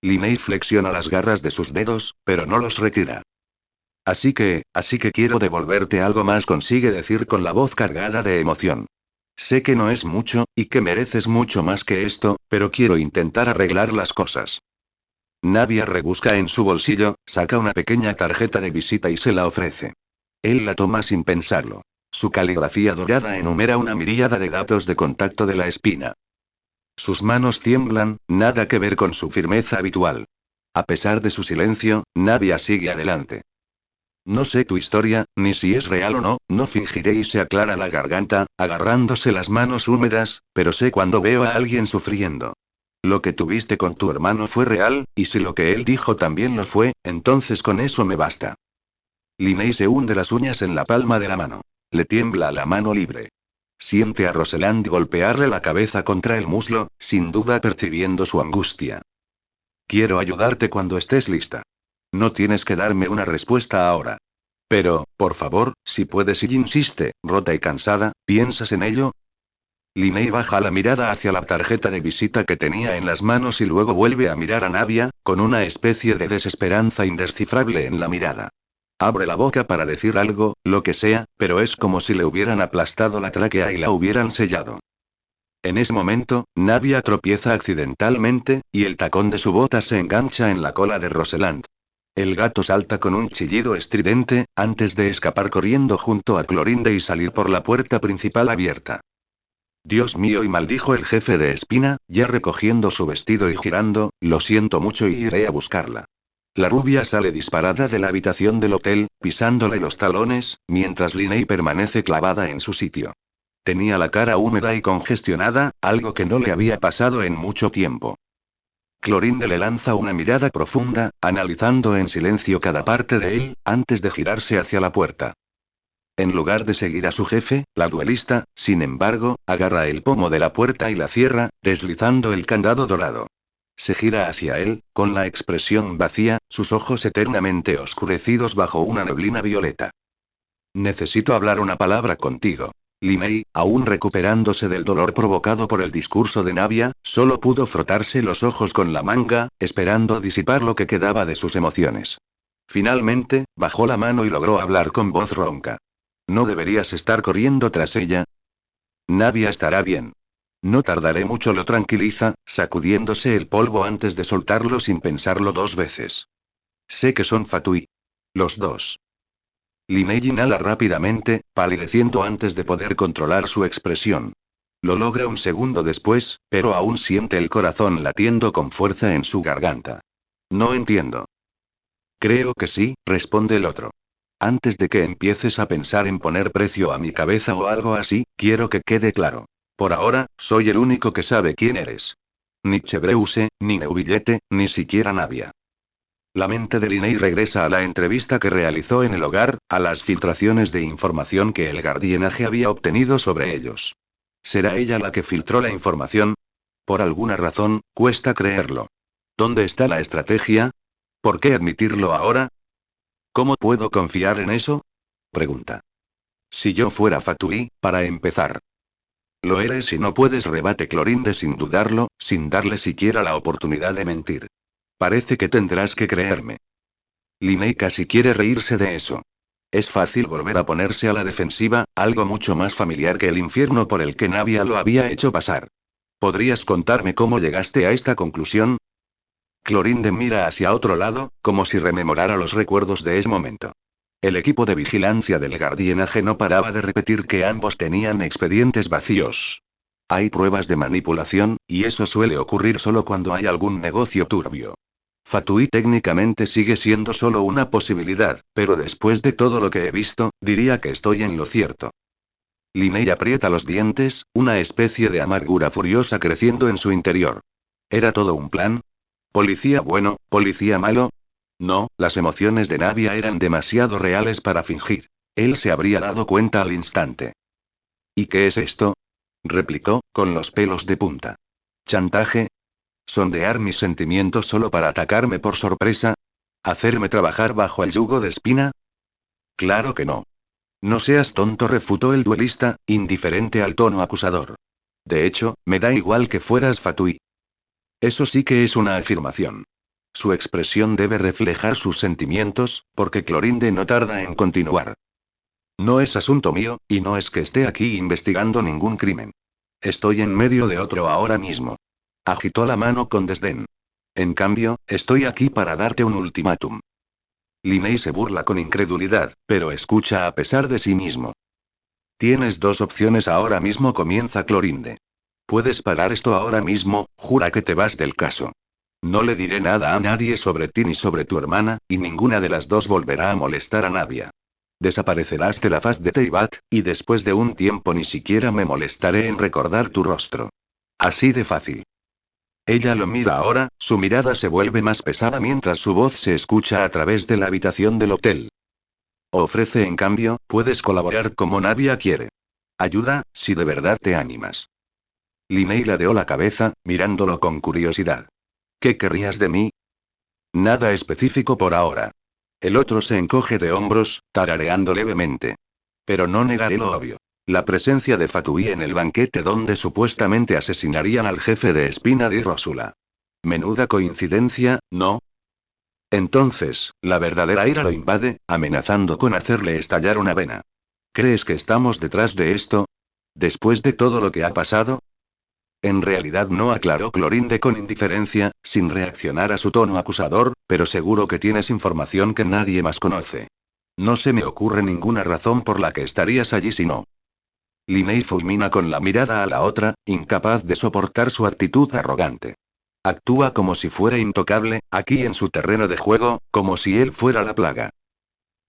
Linney flexiona las garras de sus dedos, pero no los retira. Así que quiero devolverte algo más, consigue decir con la voz cargada de emoción. Sé que no es mucho, y que mereces mucho más que esto, pero quiero intentar arreglar las cosas. Navia rebusca en su bolsillo, saca una pequeña tarjeta de visita y se la ofrece. Él la toma sin pensarlo. Su caligrafía dorada enumera una miríada de datos de contacto de la espina. Sus manos tiemblan, nada que ver con su firmeza habitual. A pesar de su silencio, Navia sigue adelante. No sé tu historia, ni si es real o no, no fingiré, y se aclara la garganta, agarrándose las manos húmedas, pero sé cuando veo a alguien sufriendo. Lo que tuviste con tu hermano fue real, y si lo que él dijo también lo fue, entonces con eso me basta. Linney se hunde las uñas en la palma de la mano. Le tiembla la mano libre. Siente a Rosalind golpearle la cabeza contra el muslo, sin duda percibiendo su angustia. Quiero ayudarte cuando estés lista. No tienes que darme una respuesta ahora. Pero, por favor, si puedes, y insiste, rota y cansada, ¿piensas en ello? Linney baja la mirada hacia la tarjeta de visita que tenía en las manos y luego vuelve a mirar a Navia, con una especie de desesperanza indescifrable en la mirada. Abre la boca para decir algo, lo que sea, pero es como si le hubieran aplastado la tráquea y la hubieran sellado. En ese momento, Navia tropieza accidentalmente, y el tacón de su bota se engancha en la cola de Rosalind. El gato salta con un chillido estridente, antes de escapar corriendo junto a Clorinde y salir por la puerta principal abierta. Dios mío, y maldijo el jefe de Espina, ya recogiendo su vestido y girando, lo siento mucho y iré a buscarla. La rubia sale disparada de la habitación del hotel, pisándole los talones, mientras Linney permanece clavada en su sitio. Tenía la cara húmeda y congestionada, algo que no le había pasado en mucho tiempo. Clorinde le lanza una mirada profunda, analizando en silencio cada parte de él, antes de girarse hacia la puerta. En lugar de seguir a su jefe, la duelista, sin embargo, agarra el pomo de la puerta y la cierra, deslizando el candado dorado. Se gira hacia él, con la expresión vacía, sus ojos eternamente oscurecidos bajo una neblina violeta. Necesito hablar una palabra contigo. Linney, aún recuperándose del dolor provocado por el discurso de Navia, solo pudo frotarse los ojos con la manga, esperando disipar lo que quedaba de sus emociones. Finalmente, bajó la mano y logró hablar con voz ronca. ¿No deberías estar corriendo tras ella? Navia estará bien. No tardaré mucho, lo tranquiliza, sacudiéndose el polvo antes de soltarlo sin pensarlo dos veces. Sé que son Fatui. Los dos. Linney inhala rápidamente, palideciendo antes de poder controlar su expresión. Lo logra un segundo después, pero aún siente el corazón latiendo con fuerza en su garganta. No entiendo. Creo que sí, responde el otro. Antes de que empieces a pensar en poner precio a mi cabeza o algo así, quiero que quede claro. Por ahora, soy el único que sabe quién eres. Ni Chebreuse, ni Neuvillette, ni siquiera Navia. La mente de Linney regresa a la entrevista que realizó en el hogar, a las filtraciones de información que el Gardienaje había obtenido sobre ellos. ¿Será ella la que filtró la información? Por alguna razón, cuesta creerlo. ¿Dónde está la estrategia? ¿Por qué admitirlo ahora? ¿Cómo puedo confiar en eso? Pregunta. Si yo fuera Fatui, para empezar. Lo eres y no puedes, rebate Clorinde sin dudarlo, sin darle siquiera la oportunidad de mentir. Parece que tendrás que creerme. Linney casi quiere reírse de eso. Es fácil volver a ponerse a la defensiva, algo mucho más familiar que el infierno por el que Navia lo había hecho pasar. ¿Podrías contarme cómo llegaste a esta conclusión? Clorinde mira hacia otro lado, como si rememorara los recuerdos de ese momento. El equipo de vigilancia del Guardianaje no paraba de repetir que ambos tenían expedientes vacíos. Hay pruebas de manipulación, y eso suele ocurrir solo cuando hay algún negocio turbio. Fatui técnicamente sigue siendo solo una posibilidad, pero después de todo lo que he visto, diría que estoy en lo cierto. Linney aprieta los dientes, una especie de amargura furiosa creciendo en su interior. ¿Era todo un plan? ¿Policía bueno, policía malo? No, las emociones de Navia eran demasiado reales para fingir. Él se habría dado cuenta al instante. ¿Y qué es esto? Replicó, con los pelos de punta. ¿Chantaje? ¿Sondear mis sentimientos solo para atacarme por sorpresa? ¿Hacerme trabajar bajo el yugo de Espina? Claro que no. No seas tonto, refutó el duelista, indiferente al tono acusador. De hecho, me da igual que fueras Fatui. Eso sí que es una afirmación. Su expresión debe reflejar sus sentimientos, porque Clorinde no tarda en continuar. No es asunto mío, y no es que esté aquí investigando ningún crimen. Estoy en medio de otro ahora mismo. Agitó la mano con desdén. En cambio, estoy aquí para darte un ultimátum. Linney se burla con incredulidad, pero escucha a pesar de sí mismo. Tienes dos opciones ahora mismo, comienza Clorinde. Puedes parar esto ahora mismo, jura que te vas del caso. No le diré nada a nadie sobre ti ni sobre tu hermana, y ninguna de las dos volverá a molestar a nadie. Desaparecerás de la faz de Teyvat, y después de un tiempo ni siquiera me molestaré en recordar tu rostro. Así de fácil. Ella lo mira ahora, su mirada se vuelve más pesada mientras su voz se escucha a través de la habitación del hotel. Ofrece en cambio, puedes colaborar como Navia quiere. Ayuda, si de verdad te animas. Linney ladeó la cabeza, mirándolo con curiosidad. ¿Qué querrías de mí? Nada específico por ahora. El otro se encoge de hombros, tarareando levemente. Pero no negaré lo obvio. La presencia de Fatui en el banquete donde supuestamente asesinarían al jefe de Espina di Rosula. Menuda coincidencia, ¿no? Entonces, la verdadera ira lo invade, amenazando con hacerle estallar una vena. ¿Crees que estamos detrás de esto? ¿Después de todo lo que ha pasado? En realidad no, aclaró Clorinde con indiferencia, sin reaccionar a su tono acusador, pero seguro que tienes información que nadie más conoce. No se me ocurre ninguna razón por la que estarías allí si no. Linney fulmina con la mirada a la otra, incapaz de soportar su actitud arrogante. Actúa como si fuera intocable, aquí en su terreno de juego, como si él fuera la plaga.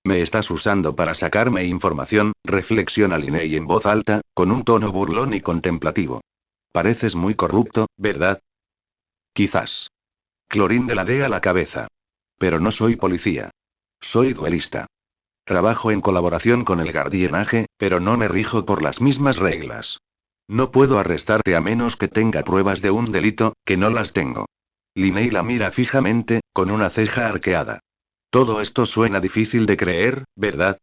Me estás usando para sacarme información, reflexiona Linney en voz alta, con un tono burlón y contemplativo. Pareces muy corrupto, ¿verdad? Quizás. Clorinde ladea la cabeza. Pero no soy policía. Soy duelista. Trabajo en colaboración con el Guardianaje, pero no me rijo por las mismas reglas. No puedo arrestarte a menos que tenga pruebas de un delito, que no las tengo. Linney la mira fijamente, con una ceja arqueada. Todo esto suena difícil de creer, ¿verdad?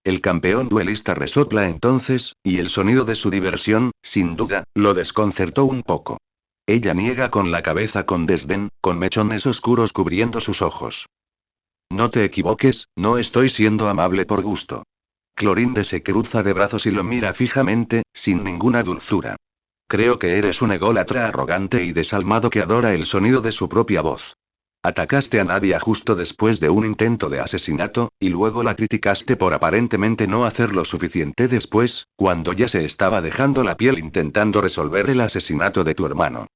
El campeón duelista resopla entonces, y el sonido de su diversión, sin duda, lo desconcertó un poco. Ella niega con la cabeza con desdén, con mechones oscuros cubriendo sus ojos. No te equivoques, no estoy siendo amable por gusto. Clorinde se cruza de brazos y lo mira fijamente, sin ninguna dulzura. Creo que eres un ególatra arrogante y desalmado que adora el sonido de su propia voz. Atacaste a Nadia justo después de un intento de asesinato, y luego la criticaste por aparentemente no hacer lo suficiente después, cuando ya se estaba dejando la piel intentando resolver el asesinato de tu hermano.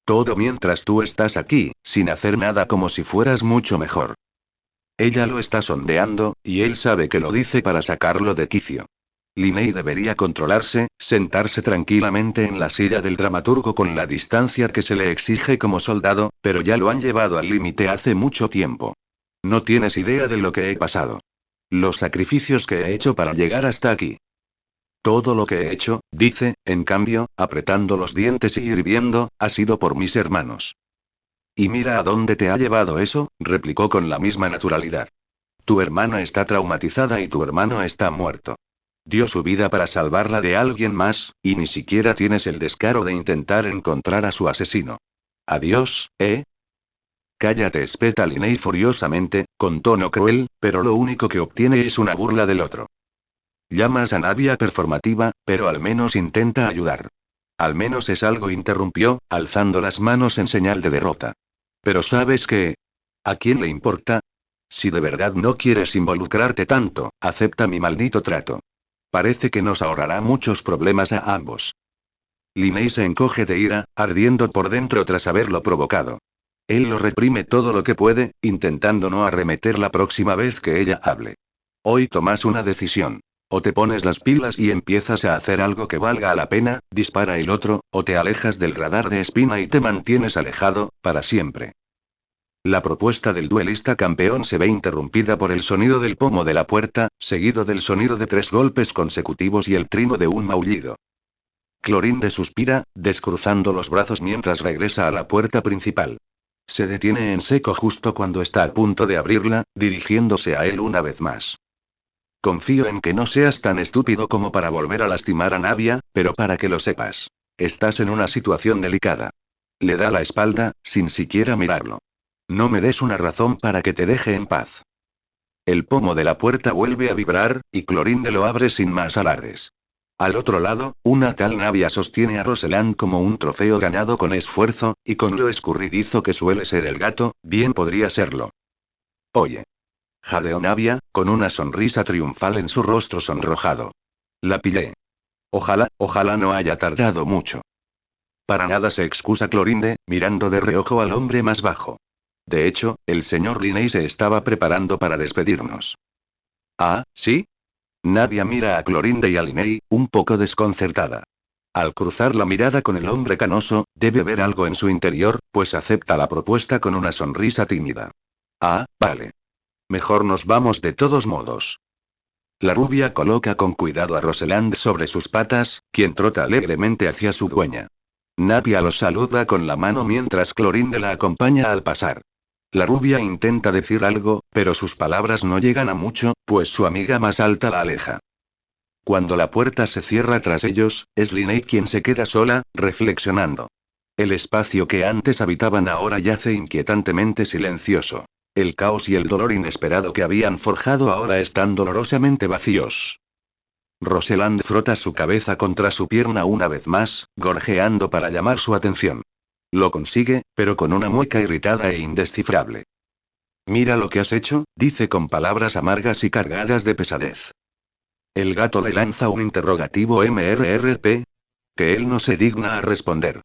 Todo mientras tú estás aquí, sin hacer nada, como si fueras mucho mejor. Ella lo está sondeando, y él sabe que lo dice para sacarlo de quicio. Linney debería controlarse, sentarse tranquilamente en la silla del dramaturgo con la distancia que se le exige como soldado, pero ya lo han llevado al límite hace mucho tiempo. No tienes idea de lo que he pasado. Los sacrificios que he hecho para llegar hasta aquí. Todo lo que he hecho, dice, en cambio, apretando los dientes y hirviendo, ha sido por mis hermanos. Y mira a dónde te ha llevado eso, replicó con la misma naturalidad. Tu hermana está traumatizada y tu hermano está muerto. Dio su vida para salvarla de alguien más, y ni siquiera tienes el descaro de intentar encontrar a su asesino. Adiós, ¿eh? Cállate, espeta Linney furiosamente, con tono cruel, pero lo único que obtiene es una burla del otro. Llamas a Nadia performativa, pero al menos intenta ayudar. Al menos es algo, interrumpió, alzando las manos en señal de derrota. Pero ¿sabes qué? ¿A quién le importa? Si de verdad no quieres involucrarte tanto, acepta mi maldito trato. Parece que nos ahorrará muchos problemas a ambos. Linney se encoge de ira, ardiendo por dentro tras haberlo provocado. Él lo reprime todo lo que puede, intentando no arremeter la próxima vez que ella hable. Hoy tomas una decisión. O te pones las pilas y empiezas a hacer algo que valga la pena, dispara el otro, o te alejas del radar de espina y te mantienes alejado, para siempre. La propuesta del duelista campeón se ve interrumpida por el sonido del pomo de la puerta, seguido del sonido de 3 golpes consecutivos y el trino de un maullido. Clorinde suspira, descruzando los brazos mientras regresa a la puerta principal. Se detiene en seco justo cuando está a punto de abrirla, dirigiéndose a él una vez más. Confío en que no seas tan estúpido como para volver a lastimar a Nadia, pero para que lo sepas. Estás en una situación delicada. Le da la espalda, sin siquiera mirarlo. No me des una razón para que te deje en paz. El pomo de la puerta vuelve a vibrar, y Clorinde lo abre sin más alardes. Al otro lado, una tal Nadia sostiene a Rosalind como un trofeo ganado con esfuerzo, y con lo escurridizo que suele ser el gato, bien podría serlo. Oye. Jadeó Nadia, con una sonrisa triunfal en su rostro sonrojado. La pillé. Ojalá no haya tardado mucho. Para nada, se excusa Clorinde, mirando de reojo al hombre más bajo. De hecho, el señor Linney se estaba preparando para despedirnos. Ah, ¿sí? Nadia mira a Clorinde y a Linney, un poco desconcertada. Al cruzar la mirada con el hombre canoso, debe ver algo en su interior, pues acepta la propuesta con una sonrisa tímida. Ah, vale. Mejor nos vamos de todos modos. La rubia coloca con cuidado a Rosalind sobre sus patas, quien trota alegremente hacia su dueña. Nadia los saluda con la mano mientras Clorinde la acompaña al pasar. La rubia intenta decir algo, pero sus palabras no llegan a mucho, pues su amiga más alta la aleja. Cuando la puerta se cierra tras ellos, es Linney quien se queda sola, reflexionando. El espacio que antes habitaban ahora yace inquietantemente silencioso. El caos y el dolor inesperado que habían forjado ahora están dolorosamente vacíos. Rosalind frota su cabeza contra su pierna una vez más, gorjeando para llamar su atención. Lo consigue, pero con una mueca irritada e indescifrable. Mira lo que has hecho, dice con palabras amargas y cargadas de pesadez. El gato le lanza un interrogativo MRRP, que él no se digna a responder.